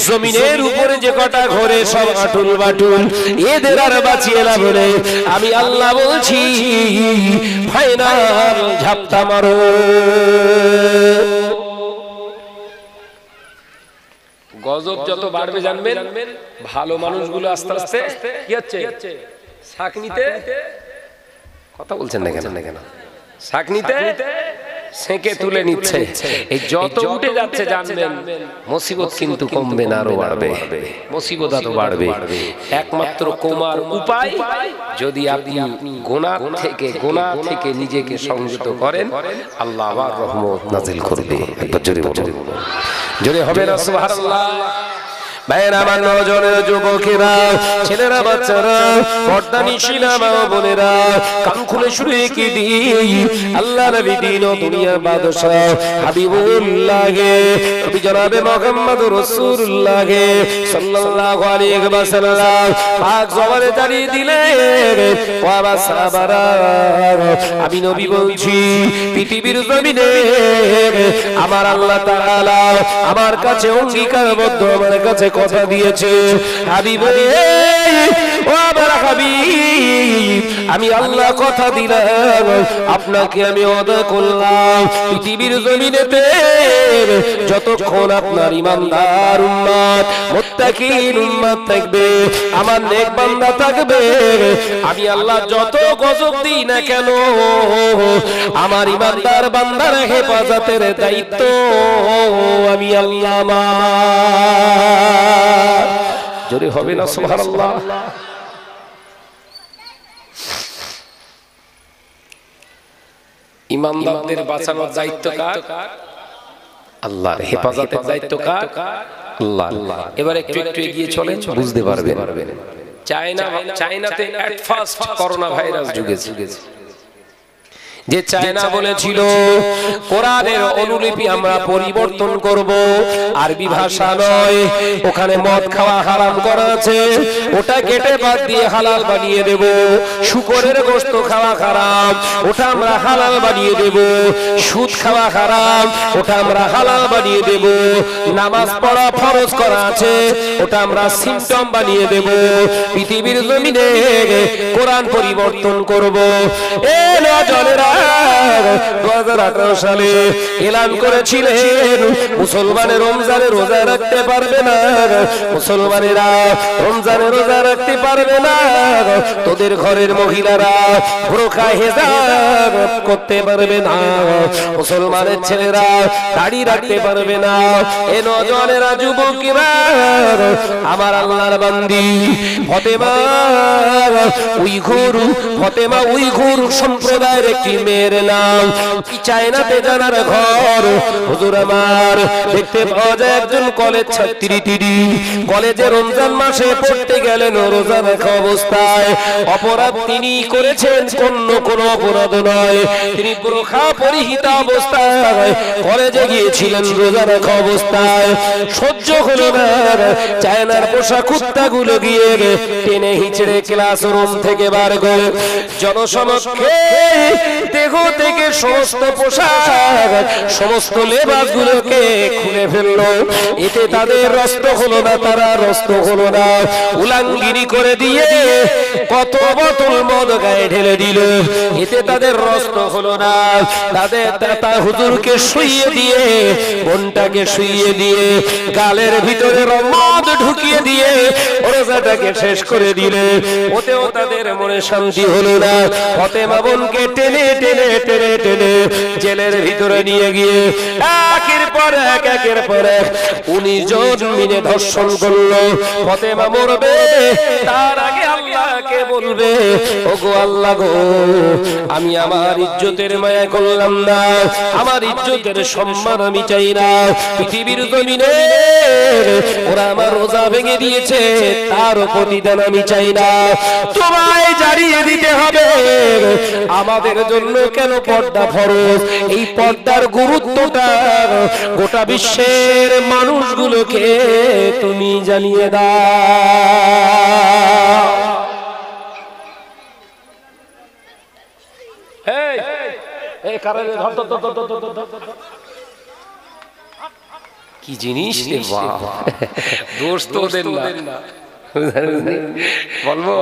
S1: জমিনের উপরে যে কটা ঘরে সব আটুল বাটুল, এদের আর বাঁচিয়ে না বলে আমি আল্লাহ বলছি ফাইনাল ঝাপটা মারো। গজব যত বাড়বে জানবেন, ভালো মানুষগুলো আস্তে আস্তে কি হচ্ছে ছাকনিতে, কথা বলছেন না কেন, ছাকনিতে সেকে তুলে নিচ্ছে। এই যত উঠে যাচ্ছে জানবেন মুসিবত কিন্তু কমবে না, আরো বাড়বে। মুসিবত আরো বাড়বে। একমাত্র কমার উপায় যদি আপনি গুনাহ থেকে নিজেকে সংযত করেন, আল্লাহ আবার রহমত নাজিল করবে। একবার জোরে হবে না সুবহানাল্লাহ। ভাইরা, আমার নজনের যুবকেরা, ছেলেরা, বাচ্চারা, পর্দা নিশিনা মা বোনেরা, কান খুলে শুনে কি দিই আল্লাহ নবী দিন ও দুনিয়ার বাদশা হাবিবুল্লাহ নবী জনাবে মুহাম্মদুর রাসূলুল্লাহ সাল্লাল্লাহু আলাইহি ওয়াসাল্লাম পাক জবানে জানিয়ে দিলেন, ও আমার সাহাবারা, আমি নবী বলছি পৃথিবীর জমিনে আমার আল্লাহ তাআলা আমার কাছে অঙ্গীকারবদ্ধ, আমার কাছে কথা দিয়েছে, হাবিব রে, ও আমার হাবিব, আমি আল্লাহ কথা দিলাম, আপনাকে আমি ওয়াদা করলাম পৃথিবীর জমিনেতে যতক্ষণ আপনার ইমানদার উম্মত, মুত্তাকিন উম্মত থাকবে, আমার নেক বান্দা থাকবে, আমি আল্লাহ যত গজব দিই না কেন আমার ইমানদার বান্দার হেফাজতের দায়িত্ব আমি আল্লাহ আমার। জোরে হবে না সুবহানাল্লাহ। ইমানদারদের বাঁচানোর দায়িত্ব কার? আল্লাহর। হেফাজতের দায়িত্ব কার? আল্লাহ। এবার একটু একটু এগিয়ে চলেন, বুঝতে পারবেন। চায়নাতে এট ফার্স্ট করোনা ভাইরাস ঢুকেছে, যে চায়না বলেছিল কোরআনের অনুলিপি আমরা পরিবর্তন করব, আরবি ভাষা নয়, ওখানে মদ খাওয়া হারাম করা আছে, ওটা কেটে বাদ দিয়ে হালাল বানিয়ে দেব। শুকরের গোশত খাওয়া হারাম, ওটা আমরা হালাল বানিয়ে দেব। সুদ খাওয়া হারাম, ওটা আমরা হালাল বানিয়ে দেব। নামাজ পড়া ফরজ করা আছে, ওটা আমরা সিম্পটম বানিয়ে দেব। পৃথিবীর জমিনে কোরআন পরিবর্তন করব। এ নজরেরা 2018 সালে এলান করেছিলেন মুসলমানের রমজানে রোজা রাখতে পারবে না, মুসলমানেরা রমজানে রোজা রাখতে পারবে না, তোদের ঘরের মহিলারা বোরকা হিজাব করতে পারবে না, মুসলমানের ছেলেরা দাড়ি রাখতে পারবে না। এ নজরেরা যুবকেরা, আমার আল্লাহর বান্দি ফতেমা উইঘুর সম্প্রদায়ের একটি মেয়ের নাম চায়নাতে জানার ঘর। হুজুর আমার দেখতে পাওয়া যায় একজন কলেজ ছাত্রী, তিনি কলেজে রমজান মাসে পড়তে গেলেন রোজা রাখা অবস্থায়। অপরাধ তিনি করেছেন, কোনো অপরাধ নয়, তিনি বোরকা পরিহিত অবস্থায় কলেজে গিয়েছিলেন রোজা রাখা অবস্থায়। সহ্য হলো না, চায়নার পোশাক কুত্তাগুলো গিয়ে টেনে হিচড়ে ক্লাসরুম থেকে বার করে জনসমক্ষে দেহ থেকে সমস্ত পোশাক সমস্ত লেবাসগুলোকে খুলে ফেললো। এতে তাদের রস্ত হলো না, তারা রস্ত হলো না, উলাঙ্গিনী করে দিয়ে কত বোতল মদ গায়ে ঢেলে দিল। এতে তাদের রস্ত হলো না, তাদের দাতা হুজুরকে শুইয়ে দিয়ে, বোনটাকে শুইয়ে দিয়ে, গালের ভিতরে মদ ঢুকিয়ে দিয়ে রোজাটাকে শেষ করে দিলে। ওতেও তাদের মনে শান্তি হলো না। ফতেমা বোনকে টেনে টেনে টেনে টেনে জেলের ভিতরে নিয়ে গিয়ে একের পর এক 19 জন মিলে ধর্ষণ করলো। ফতেমা মরবে তার আগে আল্লাহকে বলবে, ওগো আল্লাহ গো, আমি আমার ইজ্জতের মায়া করলাম না, আমার ইজ্জতের সম্মান আমি চাই না। পৃথিবীর জমিনে ওরা আমার রোজা ভেঙে দিয়েছে, তার প্রতিদান আমি চাই না। তোমায় জানিয়ে দিতে হবে আমাদের জন্য কেন পর্দা ফরজ। এই পর্দার গুরুত্বটা গোটা বিশ্বের মানুষগুলোকে তুমি জানিয়ে দাও। কি জিনিস রে বাপ, দোষ তো ওদের না, বলবো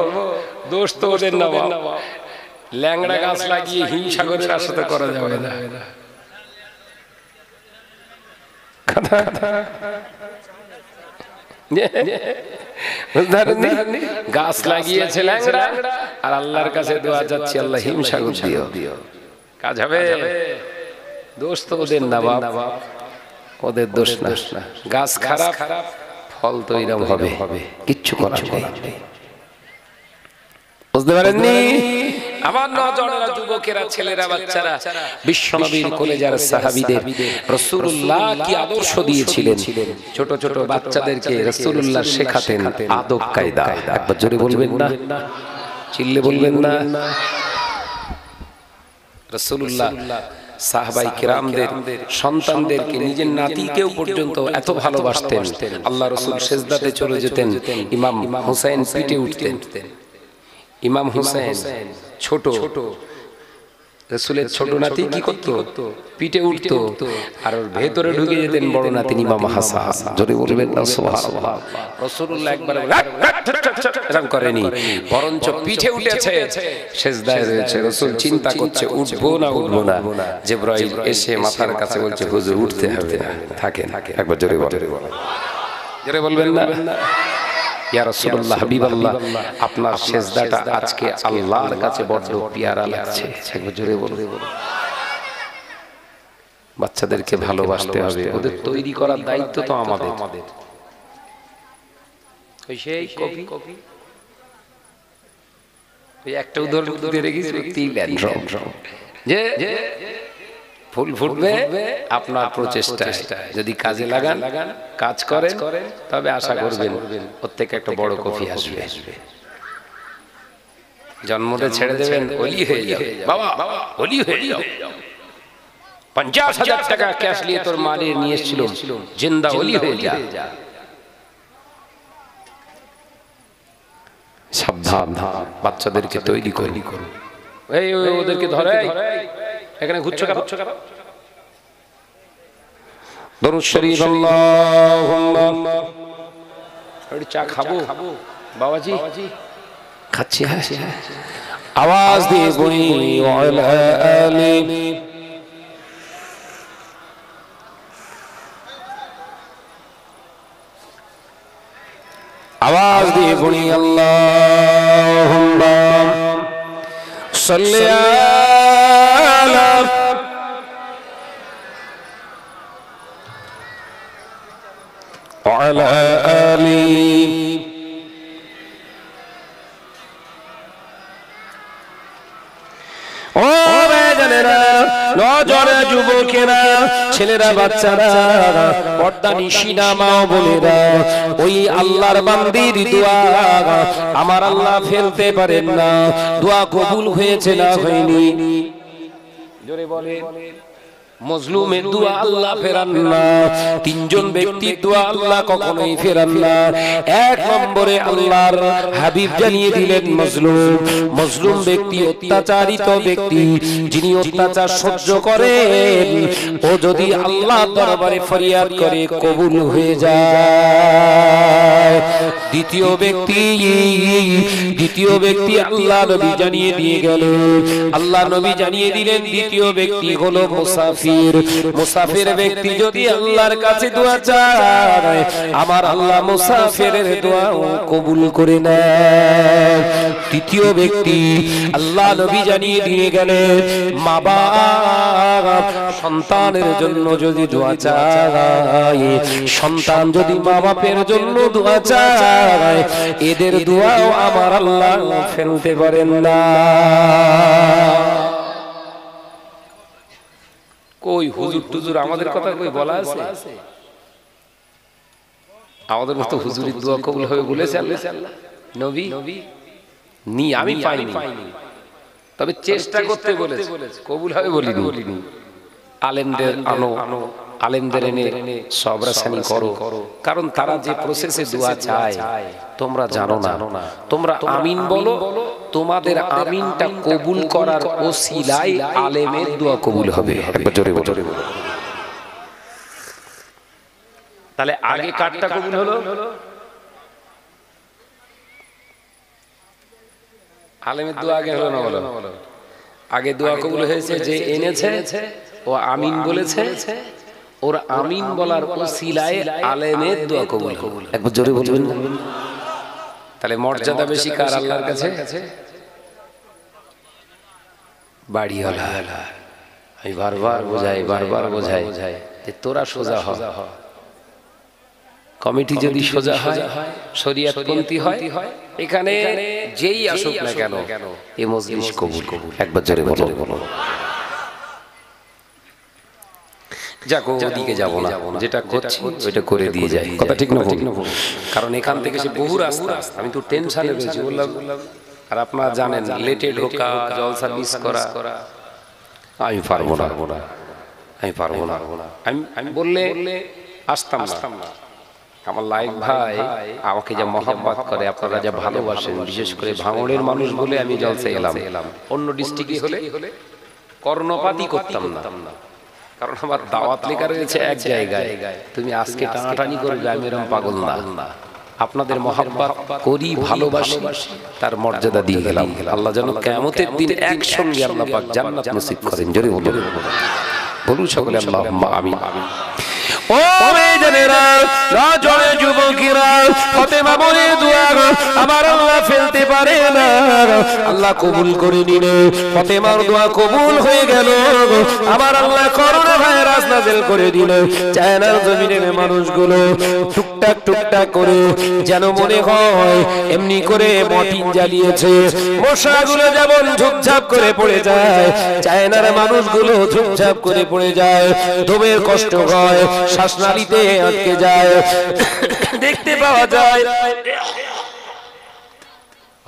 S1: দোষ তো ওদের না বাপ। ল্যাংড়া গাছ লাগিয়ে হিমসাগরের আশা করা যাবে না। গাছ লাগিয়েছে ল্যাংড়া, আর আল্লাহর কাছে দোয়া যাচ্ছে, আল্লাহ হিমসাগর দিও। কাজ হবে? দোষ তো ওদের না বাপ, ওদের দোষ না। গাছ খারাপ, ফল তো এরকম হবে, কিচ্ছু করার নেই। বুঝতে পারেননি? আমার নজরেরা যুবকেরা, ছেলেরা, বাচ্চারা, বিশ্বনবীর কলেজার সাহাবীদের রাসূলুল্লাহ কি আদর্শ দিয়েছিলেন। ছোট ছোট বাচ্চাদেরকে রাসূলুল্লাহ শেখাতেন আদব কায়দা। একবার জোরে বলবেন না, চিল্লে বলবেন না। রাসূলুল্লাহ সাহাবায়ে কিরামদের সন্তানদেরকে, নিজের নাতিকেও পর্যন্ত এত ভালোবাসতেন। আল্লাহ রাসূল সিজদাতে চলে যেতেন, ইমাম হুসাইন পিঠে উঠতেন। ইমাম হুসাইন ছোট, রাসূলের ছোট নাতি কি করতো? পিঠে উঠতো, আর ওর ভেতরে ঢুকে যেতেন বড় নাতি ইমাম হাসান। জোরে বলবেন না সুবহানাল্লাহ। রাসূলুল্লাহ একবার এরকম করেনি, বরঞ্চ পিঠে উঠেছে, সিজদায় রয়েছে। রাসূল চিন্তা করছে উঠবো না উঠবো না। জিবরাইল এসে মাথার কাছে বলছে, হুজুর উঠতে হবে না, থাকেন। একবার জোরে বলেন, জোরে বলবেন না। ইয়া রাসূলুল্লাহ, হাবিবাল্লাহ, আপনার সিজদাটা আজকে আল্লাহর কাছে বড় পিয়ারা লাগছে। একবার জোরে বলুন। বাচ্চাদেরকে ভালোবাসতে হবে, ওদের তৈরি করার দায়িত্ব তো আমাদের। ওই সেই কপি ওই একটা উদাহরণ দিয়ে রেখেছি, যে ফুল ফুটবে আপনার প্রচেষ্টায়, যদি কাজে লাগান, কাজ করেন, তবে আশা করবেন ওর থেকে একটা বড় কফি আসবে।
S2: জন্মটা ছেড়ে দেবেন, ওলি হয়ে যাবে বাবা, ওলি হয়ে যাও। 50,000 টাকা ক্যাশ নিয়ে তোর মালে নিয়ে এসেছিল, জিন্দা ওলি হয়ে যা। সাবধান, বাচ্চাদেরকে তৈরি করো। এই ওদেরকে ধরে এখানে ঘুরছো কেন? দরুদ শরীফ আল্লাহুম্মা। চা খাবো বাবাজি? খাচ্ছি। আওয়াজ দিয়ে বলি ওয়ালা আলি। आवाज दिए बुनी अल्लाहुम्मा सल्ली अला वअला आली। নজরে যুবকেরা, ছেলেরা, বাচ্চারা, পর্দা নিশিনা মা বোনেরা, ওই আল্লাহর বান্দির দোয়া আমার আল্লাহ ফেলতে পারেন না। দোয়া কবুল হয়েছে না হয়নি? জোরে বলে। মজলুমের দোয়া আল্লাহ ফেরান না। তিনজন ব্যক্তির দোয়া আল্লাহ কখনোই ফেরান না। এক নম্বরে আল্লাহর হাবিব জানিয়ে দিলেন মজলুম ব্যক্তি, অত্যাচারিত ব্যক্তি, যিনি অত্যাচার সহ্য করেন, ও যদি আল্লাহর দরবারে ফরিয়াদ করে কবুল হয়ে যায়। দ্বিতীয় ব্যক্তি আল্লাহ নবী জানিয়ে দিয়ে গেলেন, আল্লাহ নবী জানিয়ে দিলেন দ্বিতীয় ব্যক্তি হলো মুসাফির ব্যক্তি যদি আল্লাহর কাছে দোয়া চায়, আমার আল্লাহ মুসাফিরের দোয়াও কবুল করে নেয়। তৃতীয় ব্যক্তি আল্লাহ নবী জানিয়ে দিয়ে গেলেন, মা বাপ সন্তানের জন্য যদি দোয়া চায়, সন্তান যদি মা বাপের জন্য দোয়া চায়, এদের দোয়াও আমার আল্লাহ ফেলতে পারেন না। কই হুজুর টুজুর আমাদের কথা কই বলা আছে? আমাদের মতো হুজুরের দোয়া কবুল হবে বলেছে আল্লাহ নবী? আমি পাইনি, তবে চেষ্টা করতে বলেছে, কবুল হবে বলিনি। আলেমদের আলেমদের এনে সবরাসানি করো, কারণ তারা যে প্রসেসে দোয়া চায় তোমরা জানো না। তোমরা আমিন বলো, তোমাদের আমিনটা কবুল করার ওসিলায় আলেমের দোয়া কবুল হবে। একবার জোরে বলো। তাহলে আগে কারটা কবুল হলো? আলেমের দোয়া আগে হলো না? বলো। আগে দোয়া কবুল হয়েছে যে এনেছে, ও আমিন বলেছে, ওর আমিন বলার ওসিলায় আলেমের দোয়া কবুল। একবার জোরে বলবেন। তাহলে মর্যাদা বেশি কার আল্লাহর কাছে? বাড়িওয়ালা। আমি বারবার বোঝাই যে তোরা সোজা হ। কমিটি যদি সোজা হয়, শরীয়তপন্থী হয়, এখানে যেই আসুক না কেন এই মজলিস কবুল। একবার জোরে বলো। যাকো ওদিকে যাব না, যেটা করছি ওইটা করে দিয়ে যাই। কথা ঠিক না? কারণ এখান থেকে সে বহু রাস্তা, আমি তো টেনশনে রয়েছি বললাম। আর আপনারা জানেন লেটে ঢোকা, জলসা মিস করা, আমি পারবো না। আমি বললে আসতাম না। আমার লাইক ভাই আমাকে যা মহব্বত করে, আপনারা যা ভালোবাসেন, বিশেষ করে ভাঙড়ের মানুষ বলে আমি জলসা এলাম। অন্য ডিস্ট্রিক্টে হলে কর্ণপাতই করতাম না, কারণ আমার দাওয়াত লেখা রয়েছে এক জায়গায়। তুমি আজকে টানাটানি করবে, আমি এরকম পাগল না। আপনাদের মহব্বত করি, ভালোবাসি, তার মর্যাদা দিয়ে গেলাম। আল্লাহ যেন কিয়ামতের দিন একসঙ্গে আল্লাহ পাক জান্নাত নসিব করেন। জোরে বলুন সকলে আল্লাহুম্মা আমিন। ও মেয়েরা, নজরে যুবকেরা, ফাতেমা বলে দোয়া আমার আল্লাহ ফেলতে পারে না, আল্লাহ কবুল করে নিলেন। ফাতেমার দোয়া কবুল হয়ে গেল। আমার আল্লাহ করোনা ভাইরাস নাযিল করে দিলেন। চায়নার জমিনের মানুষগুলো টুকটাক করে যেন মনে হয় এমনি করে মটিন জ্বালিয়েছে, মশাগুলো যেমন ঝুপঝাপ করে পড়ে যায়, চায়নার মানুষগুলো ঝুপঝাপ করে পড়ে যায়, ধুমের কষ্ট হয়, শ্বাসনালীতে আটকে যায়, দেখতে পাওয়া যায়।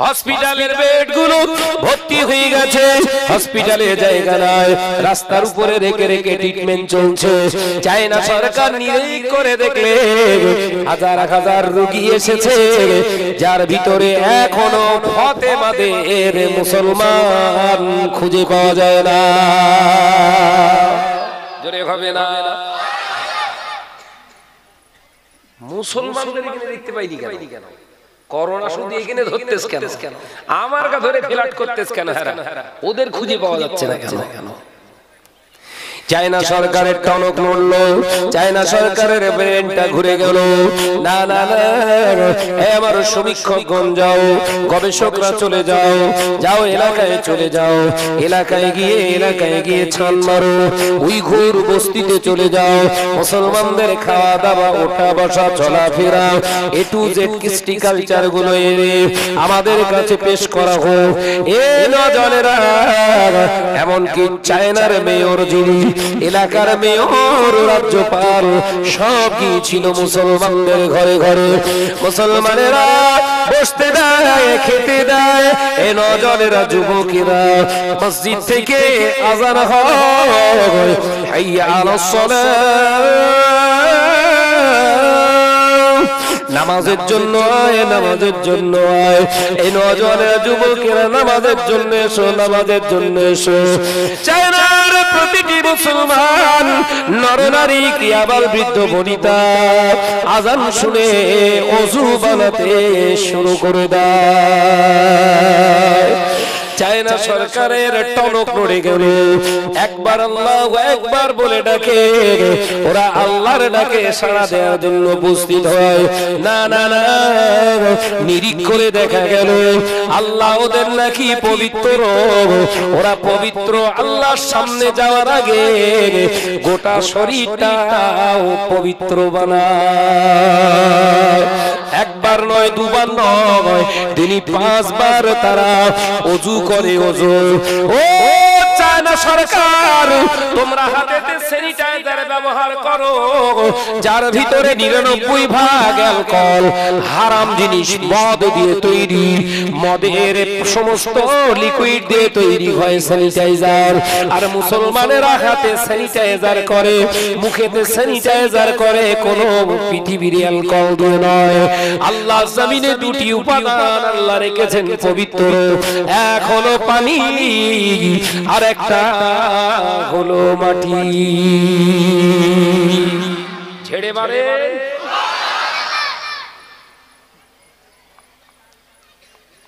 S1: হসপিটালের বেডগুলো ভর্তি হয়ে গেছে, হসপিটালে জায়গা নাই, রাস্তার উপরে রেখে রেখে ট্রিটমেন্ট চলছে। চায়না সরকার নিরীহ করে দেখলে হাজার হাজার রোগী এসেছে, যার ভিতরে এখনো ফাতেমাদের মুসলমান খুঁজে পাওয়া যায় না। জোরে হবে না? মুসলমানদের এখানে দেখতে পাইনি কেন? করোনা শুধু এখানে ধরতেছ কেন? আমার কা ধরে ফ্ল্যাট করতেছ কেন? ওদের খুঁজে পাওয়া যাচ্ছে না কেন? চায়না সরকারের টনক নড়ল, চায়না সরকারের ব্রেনটা ঘুরে গেল। না না না, আমার সমীক্ষকগণ যাও, গবেষকরা চলে যাও, যাও এলাকায় চলে যাও, এলাকায় গিয়ে ছান মারো, উইঘুর বস্তিতে চলে যাও, মুসলমানদের খাওয়া দাওয়া, ওঠা বসা, চলাফেরা, এ টু জেড কৃষ্টি কালচার গুলো এনে আমাদের কাছে পেশ করা হোক। এ নজনেরা, এমনকি চায়নার মেয়র যিনি, এলাকার মেয়র, রাজ্যপাল, সব ছিল মুসলমানদের ঘরে ঘরে। মুসলমানেরা বসতে দেয়, খেতে দেয়। এ নজনেরা, যুবকেরা, মসজিদ থেকে আযান হয়, হাইয়া আলাস সালাহ, নামাজের জন্য আয়, নামাজের জন্য আয়। এই নজনের যুবকেরা নামাজের জন্য এসো, নামাজের জন্য এসো। চায়নার প্রতিটি মুসলমান, নরনারী, কি আবার বৃদ্ধ বনিতা, আজান শুনে ওযু বানাতে শুরু করে দেয়। চায়না সরকারের টনক নড়ে গেল। একবার আল্লাহু আকবার বলে ডাকে, ওরা আল্লাহর ডাকে সাড়া দেওয়ার জন্য উপস্থিত হয়। না না না, নিরীহ করে দেখা গেল আল্লাহ ওদের নাকি পবিত্র, ওরা পবিত্র। আল্লাহর সামনে যাওয়ার আগে গোটা শরীরটাও পবিত্র বানায়। একবার নয়, দুবার নয়, তিনি 5 বার তারা ওযু করে। ওযু, ও চায়না সরকার, তোমরা হাতেতে স্যানিটাইজার ব্যবহার করো, যার ভিতরে 99 ভাগ অ্যালকোহল, হারাম জিনিস, মদ দিয়ে তৈরি, মদের সমস্ত লিকুইড দিয়ে তৈরি হয় স্যানিটাইজার। আর মুসলমানেরা হাতে স্যানিটাইজার করে, মুখেতে স্যানিটাইজার করে, কোনো পৃথিবীর অ্যালকোহল দিয়ে নয়। আল্লাহ জমিনে 2টি উপাদান আল্লাহ রেখেছেন পবিত্র, এক হলো পানি, আর একটা হলো মাটি। ছেড়ে মারে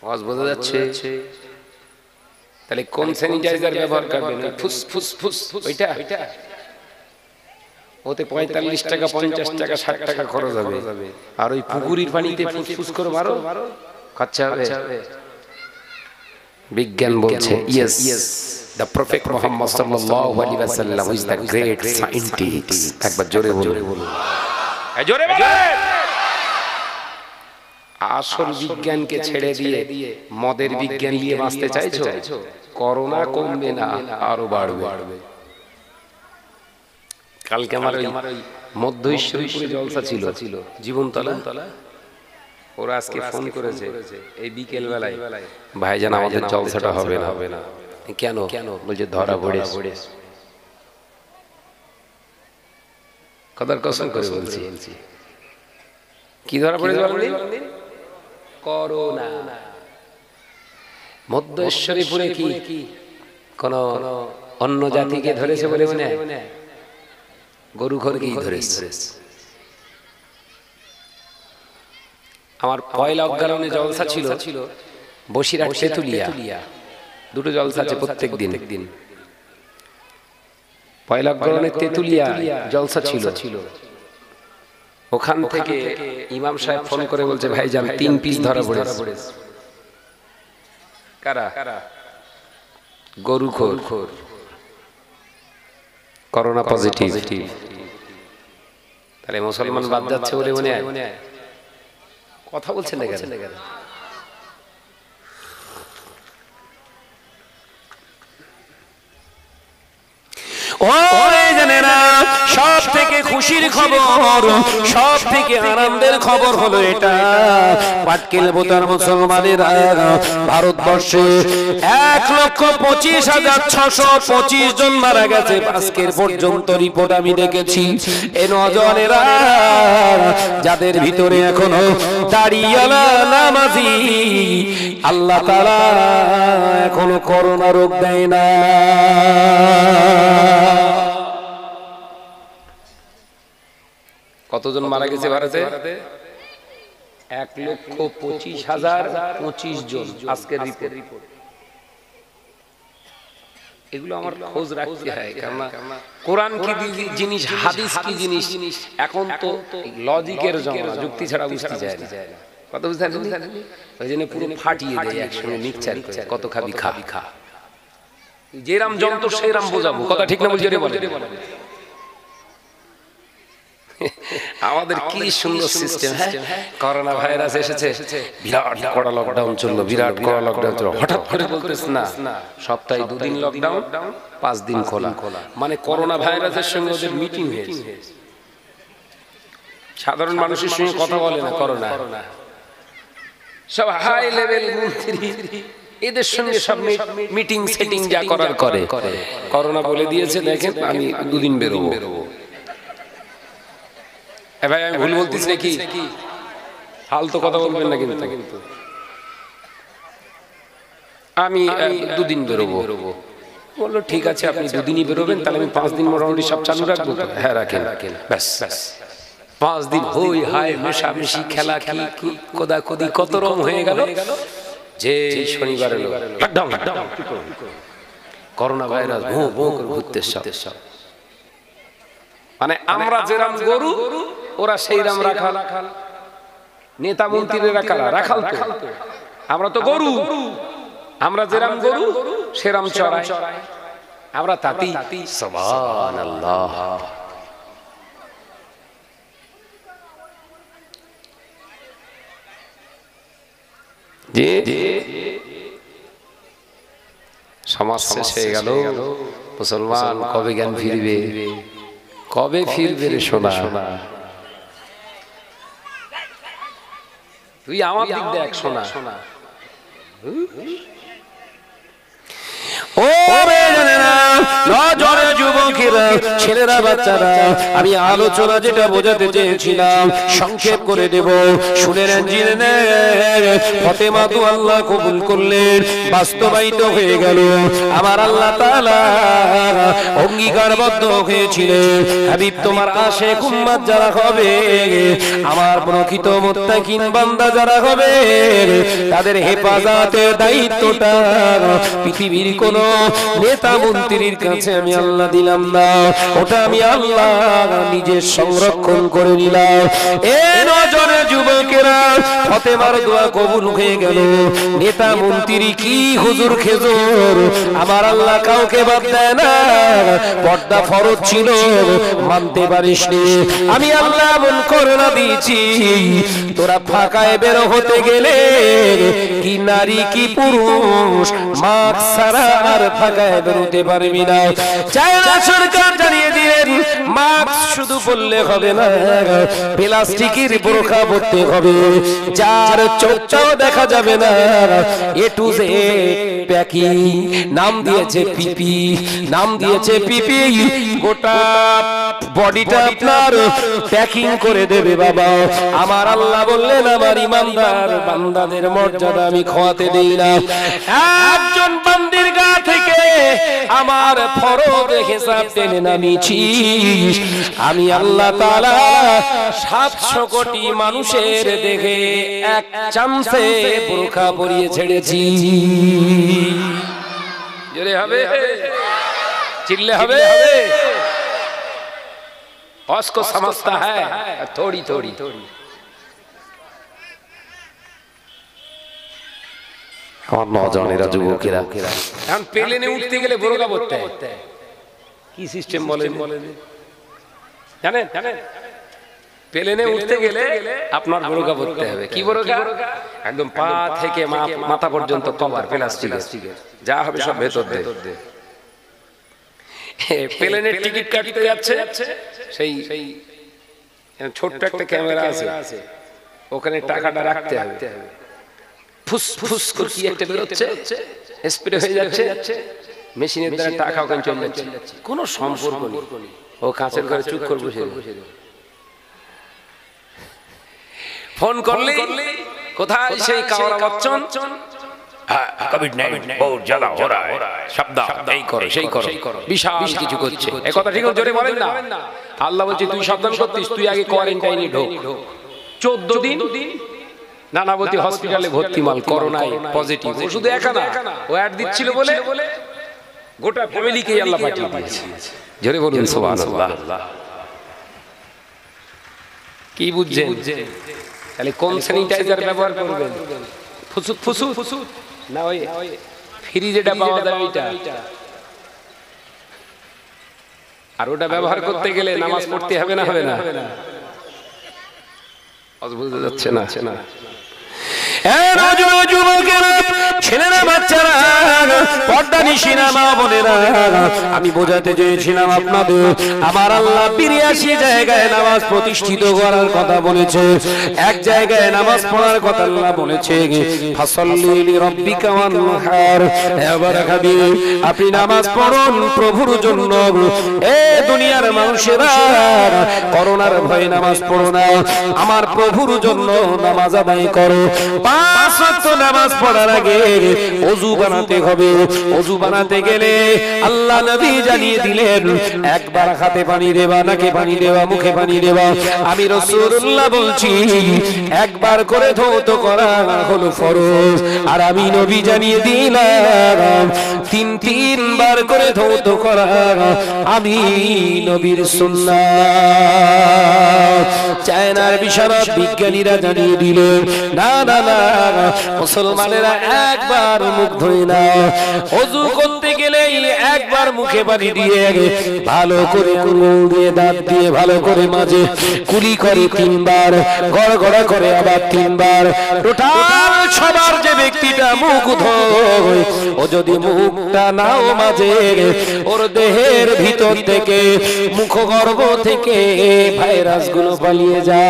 S1: আওয়াজ বোঝা যাচ্ছে? তাহলে কোন স্যানিটাইজার ব্যবহার করবেন? ফুস ফুস ফুস, ওইটা ওতে 45 টাকা, 50 টাকা, 60 টাকা খরচ হবে। আর ওই পুকুরির পানিতে ফুসফুস করে মারো, খরচা হবে। বিজ্ঞান বলছে yes, the prophet Muhammad sallallahu alaihi wasallam is the great scientist. একবার জোরে বলুন, জোরে বলেন। আসল বিজ্ঞানকে ছেড়ে দিয়ে মদের বিজ্ঞান নিয়ে বাঁচতে চাইছো? করোনা কমবে না, আরো বাড়বে। কালকে আমার ওই মধ্য ঈশ্বরীপুরে জলসা ছিল, জীবনতলা। ওরা আজকে ফোন করেছে এই বিকেল বেলায়, ভাইজান আমাদের জলসাটা হবে না। কেন? বলছে ধরা পড়েছে। কদার কসম করে বলছি, কি ধরা পড়েছে বলেন? করোনা। মধ্য ঈশ্বরীপুরে কি কোন অন্য জাতিকে ধরেছে বলে মনে হয়? গরু ঘরকেই ধরেছে। আমার পয়লা অজ্ঞারণে জলসা ছিল বসিরহাট তেতুলিয়া, 2টো জলসা আছে প্রত্যেক দিন। পয়লা অজ্ঞারণে তেতুলিয়া জলসা ছিল। ওখান থেকে ইমাম সাহেব ফোন করে বলছে ভাইজান 3 পিস ধরা পড়েছে। কারা? গরু খোর, করোনা পজিটিভ। তাহলে মুসলমান বাদ যাচ্ছে বলে মনে হয়? কথা বলছেন না কেন? সব থেকে খুশির খবর, সব থেকে আনন্দের খবর হলো এটা, পাটকেল বোতার মুসলমানেরা ভারতবর্ষে 1,25,625 জন মারা গেছে আজকের পর্যন্ত রিপোর্ট আমি দেখেছি। এই নওজওয়ানেরা যাদের ভিতরে এখনো দাড়িওয়ালা নামাজি, আল্লাহ তাআলা এখনো করোনা রোগ দেয় না।
S2: কতজন মারা গেছে ভারতে? 1,25,025 জন আজকের রিপোর্ট। এগুলো আমার খোঁজ রাখতে হয়, কারণ কোরআন কি জিনিস, হাদিস কি জিনিস, এখন তো লজিকের জমানা, যুক্তি ছাড়া বুঝতে যায় না। কত বুঝতে ওই জন্য পুরো ফাটিয়ে দেয় একসঙ্গে মিক্সচার করে, কত খাবি খা খা, যেরাম যন্ত্র সেরাম বোঝাবো। কথা ঠিক না বলছি? আমাদের কি সুন্দর সিস্টেম। করোনা ভাইরাস এসেছে, বিরাট কড়া লকডাউন চললো, বিরাট কড়া লকডাউন চললো, হঠাৎ করে বলতেছ না সপ্তাহে 2 দিন লকডাউন, 5 দিন খোলা। মানে করোনা ভাইরাসের সঙ্গে ওদের মিটিং হয়েছে। সাধারণ মানুষের সঙ্গে কথা বলে না করোনা, সব হাই লেভেল মন্ত্রী এদের সঙ্গে সব মিটিং সেটিং যা করার করে। করোনা বলে দিয়েছে, দেখেন আমি 2 দিন বেরোবো। ভাই আমি ভুল বলতেছি নাকি? ফালতু কথা বলবেন না কিন্তু। আমি 2 দিন বেরোবো। বললো ঠিক আছে, আপনি 2 দিনই বেরোবেন, তাহলে আমি 5 দিন মোটামুটি সব চালু রাখবো। হ্যাঁ রাখেন। ব্যাস 5 দিন হই হাই মেশামেশি, খেলা খেলা, কোদাকুদি, কত রকম হয়ে গেল। যে শনিবার এলো লকডাউন, করোনা ভাইরাস ভো ভো করে ঘুরতে সব। মানে আমরা যেরাম গরু, ওরা সেইরাম রাখাল। নেতা মন্ত্রীরা কারা? রাখাল তো। আমরা তো গরু, আমরা যেরাম গরু সেরাম চড়াই, আমরা তাতি। সুবহানাল্লাহ। জি সমাজ শেষ হয়ে গেল। মুসলমান কবে জ্ঞান ফিরবে? কবে ফিরবে রে সোনা? তুই আমার দিক দেখ সোনা।
S1: ও নজরে যুবকেরা, ছেলেরা, বাচ্চারা, আমি আলোচনা যেটা বোঝাতে চেয়েছিলাম সংক্ষেপ করে দেব, শুনে নেন। ফাতেমা তো আল্লাহ কবুল করলেন, বাস্তবায়িত হয়ে গেল। আমার আল্লাহ তাআলা অঙ্গীকারবদ্ধ হয়েছিলেন, হাবিব তোমার আশিক উম্মত যারা হবে, আমার প্রকৃত মুত্তাকিন বান্দা যারা হবে, তাদের হেফাজতের দায়িত্বটা পৃথিবীর কোন নেতা মন্ত্রীর কাছে আমি আল্লাহ দিলাম না, ওটা আমি আল্লাহ নিজে সংরক্ষণ করে নিলাম। এ নজরে যুবকেরা, ফাতেমার দোয়া কবুল হয়ে গেল। নেতা মন্ত্রী কি হুজুর খেজুর, আমার আল্লাহ কাউকে বাদ দেয় না। পর্দা ফরজ ছিল, মানতে পারিসনি, আমি আল্লাহ এমন করোনা দিয়েছি, তোরা ফাঁকায় বের হতে গেলে কি নারী কি পুরুষ মাস্ক ছাড়া আর ফাঁকায় বেরোতে পারবি না। চায়না সরকার জানিয়ে দিলেন মাস্ক শুধু পরলে হবে না, প্লাস্টিকের বোরকা পরতে হবে, যার চোখটাও দেখা যাবে না। এ টু জেড প্যাকিং, নাম দিয়েছে পিপি, নাম দিয়েছে পিপি, গোটা বডিটা আপনার প্যাকিং করে দেবে বাবা। আমার আল্লাহ বললেন আমার ইমানদার বান্দাদের মর্যাদা আমি খোয়াতে দেই না। একজন বান্দির গা থেকে আমার ফরজ হিসাব টেনে নামিয়েছি, আমি আল্লাহ তাআলা 700 কোটি মানুষের দেখে এক চামচে বোরকা পরিয়ে ছেড়েছি। জোরে হবে, চিল্লে হবে। उसको समझता है थोड़ी थोड़ी। আমার নজনেরা যুবকেরা এখন প্লেনে উঠতে গেলে বোরকা পরতে হয়। কি সিস্টেম বলেন জানেন? প্লেনে উঠতে গেলে আপনার বোরকা পরতে হবে। কি বোরকা? একদম পা থেকে মাথা পর্যন্ত কভার, প্লাস্টিকের, যা হবে সব ভেতর দিয়ে।
S2: প্লেনের টিকিট কাটতে যাচ্ছে, সেই ছোট্ট একটা ক্যামেরা আছে, ওখানে টাকাটা রাখতে হবে, ফুস ফুস করে কি একটা বেরোচ্ছে, স্প্রে হয়ে যাচ্ছে, মেশিনের দ্বারা টাকা ওখানে চলে যাচ্ছে, কোনো সম্পর্ক নেই। ও কাঁচের ঘরে চুপ করে বসে ফোন করলে কোথায় সেই কাওড়া বচ্চন, কোভিড-19 বহুত জ্বালা हो रहा है, সাবধান, এই করো সেই করো, বিশাল কিছু করছে। এই কথা ঠিক জোরে বলেন না। আল্লাহ বলছে তুই সাবধান করতিস, তুই আগে কোয়ারেন্টাইনে ঢোক। 14 দিন নানাবতী হসপিটালে ভর্তি, মাল করোনায় পজিটিভ। ও শুধু একা না, ও অ্যাড দিচ্ছিল বলে গোটা ফ্যামিলিকেই আল্লাহ পাঠিয়ে দিয়েছে। জোরে বলুন সুবহানাল্লাহ। কি বুঝছেন? তাহলে কোন স্যানিটাইজার ব্যবহার করবেন? ফুসুত ফুসুত না ওই ফ্রি যেটা পাওয়া যায় ওইটা। আর ওটা ব্যবহার করতে গেলে নামাজ পড়তে হবে না? হবে না? বুঝতে যাচ্ছে না। ছেলেরা বাচ্চারা, পর্দা নিশিনা মা বোনেরা, আমি বোঝাতে চেয়েছিলাম আপনাদের, আমার আল্লাহ 82 জায়গায় নামাজ প্রতিষ্ঠিত করার কথা বলেছে। এক জায়গায় নামাজ পড়ার কথা আল্লাহ বলেছে, ফাসাল্লি লিরাব্বিকা ওয়ানহার, এবার খাবি আপনি নামাজ পড়ুন প্রভুর জন্য। এ দুনিয়ার মানুষেরা, করোনার ভয়ে নামাজ পড়ো না, আমার প্রভুর জন্য নামাজ আদায় করো। 5 ওয়াক্ত নামাজ পড়ার আগে ওযু বানাতে হবে। ওযু বানাতে গেলে আল্লাহ নবী জানিয়ে দিলেন, একবার হাতে পানি দেবা, নাকে পানি দেবা, মুখে পানি দেবা। আমি রাসূলুল্লাহ বলছি, একবার করে ধৌত করা হলো ফরজ, আর আমি নবী জানিয়ে দিলাম 3 বার করে ধৌত করা আমি নবীর সুন্নাত। চায়নার বিশারদ বিজ্ঞানীরা জানিয়ে দিলেন, না না না, মুসলমানেরা একবার মুখ ধুই না, ওযু করতে গেলে একবার মুখে পানি দিয়ে ভালো করে আঙ্গুল দিয়ে দাঁত দিয়ে ভালো করে মাঝে কুলি করে 3 বার, গড়গড়া করে আবার 3 বার। টোটাল সবার যে ব্যক্তিটা মুখ ধোয়, ও যদি মুখটা নাও মাঝে, ওর দেহের ভিতর থেকে, মুখগর্ভ থেকে ভাইরাস গুলো পালিয়ে যায়।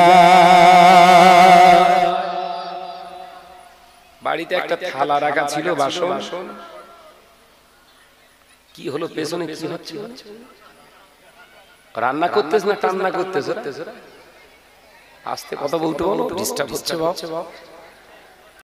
S2: বাড়িতে একটা থালা রাখা ছিল, বাসন, কি হলো পেছনে কি হচ্ছে? রান্না করতেছ না কান্না করতেছ? আস্তে কথা বলতে বলো, ডিস্টার্ব হচ্ছে বাবা।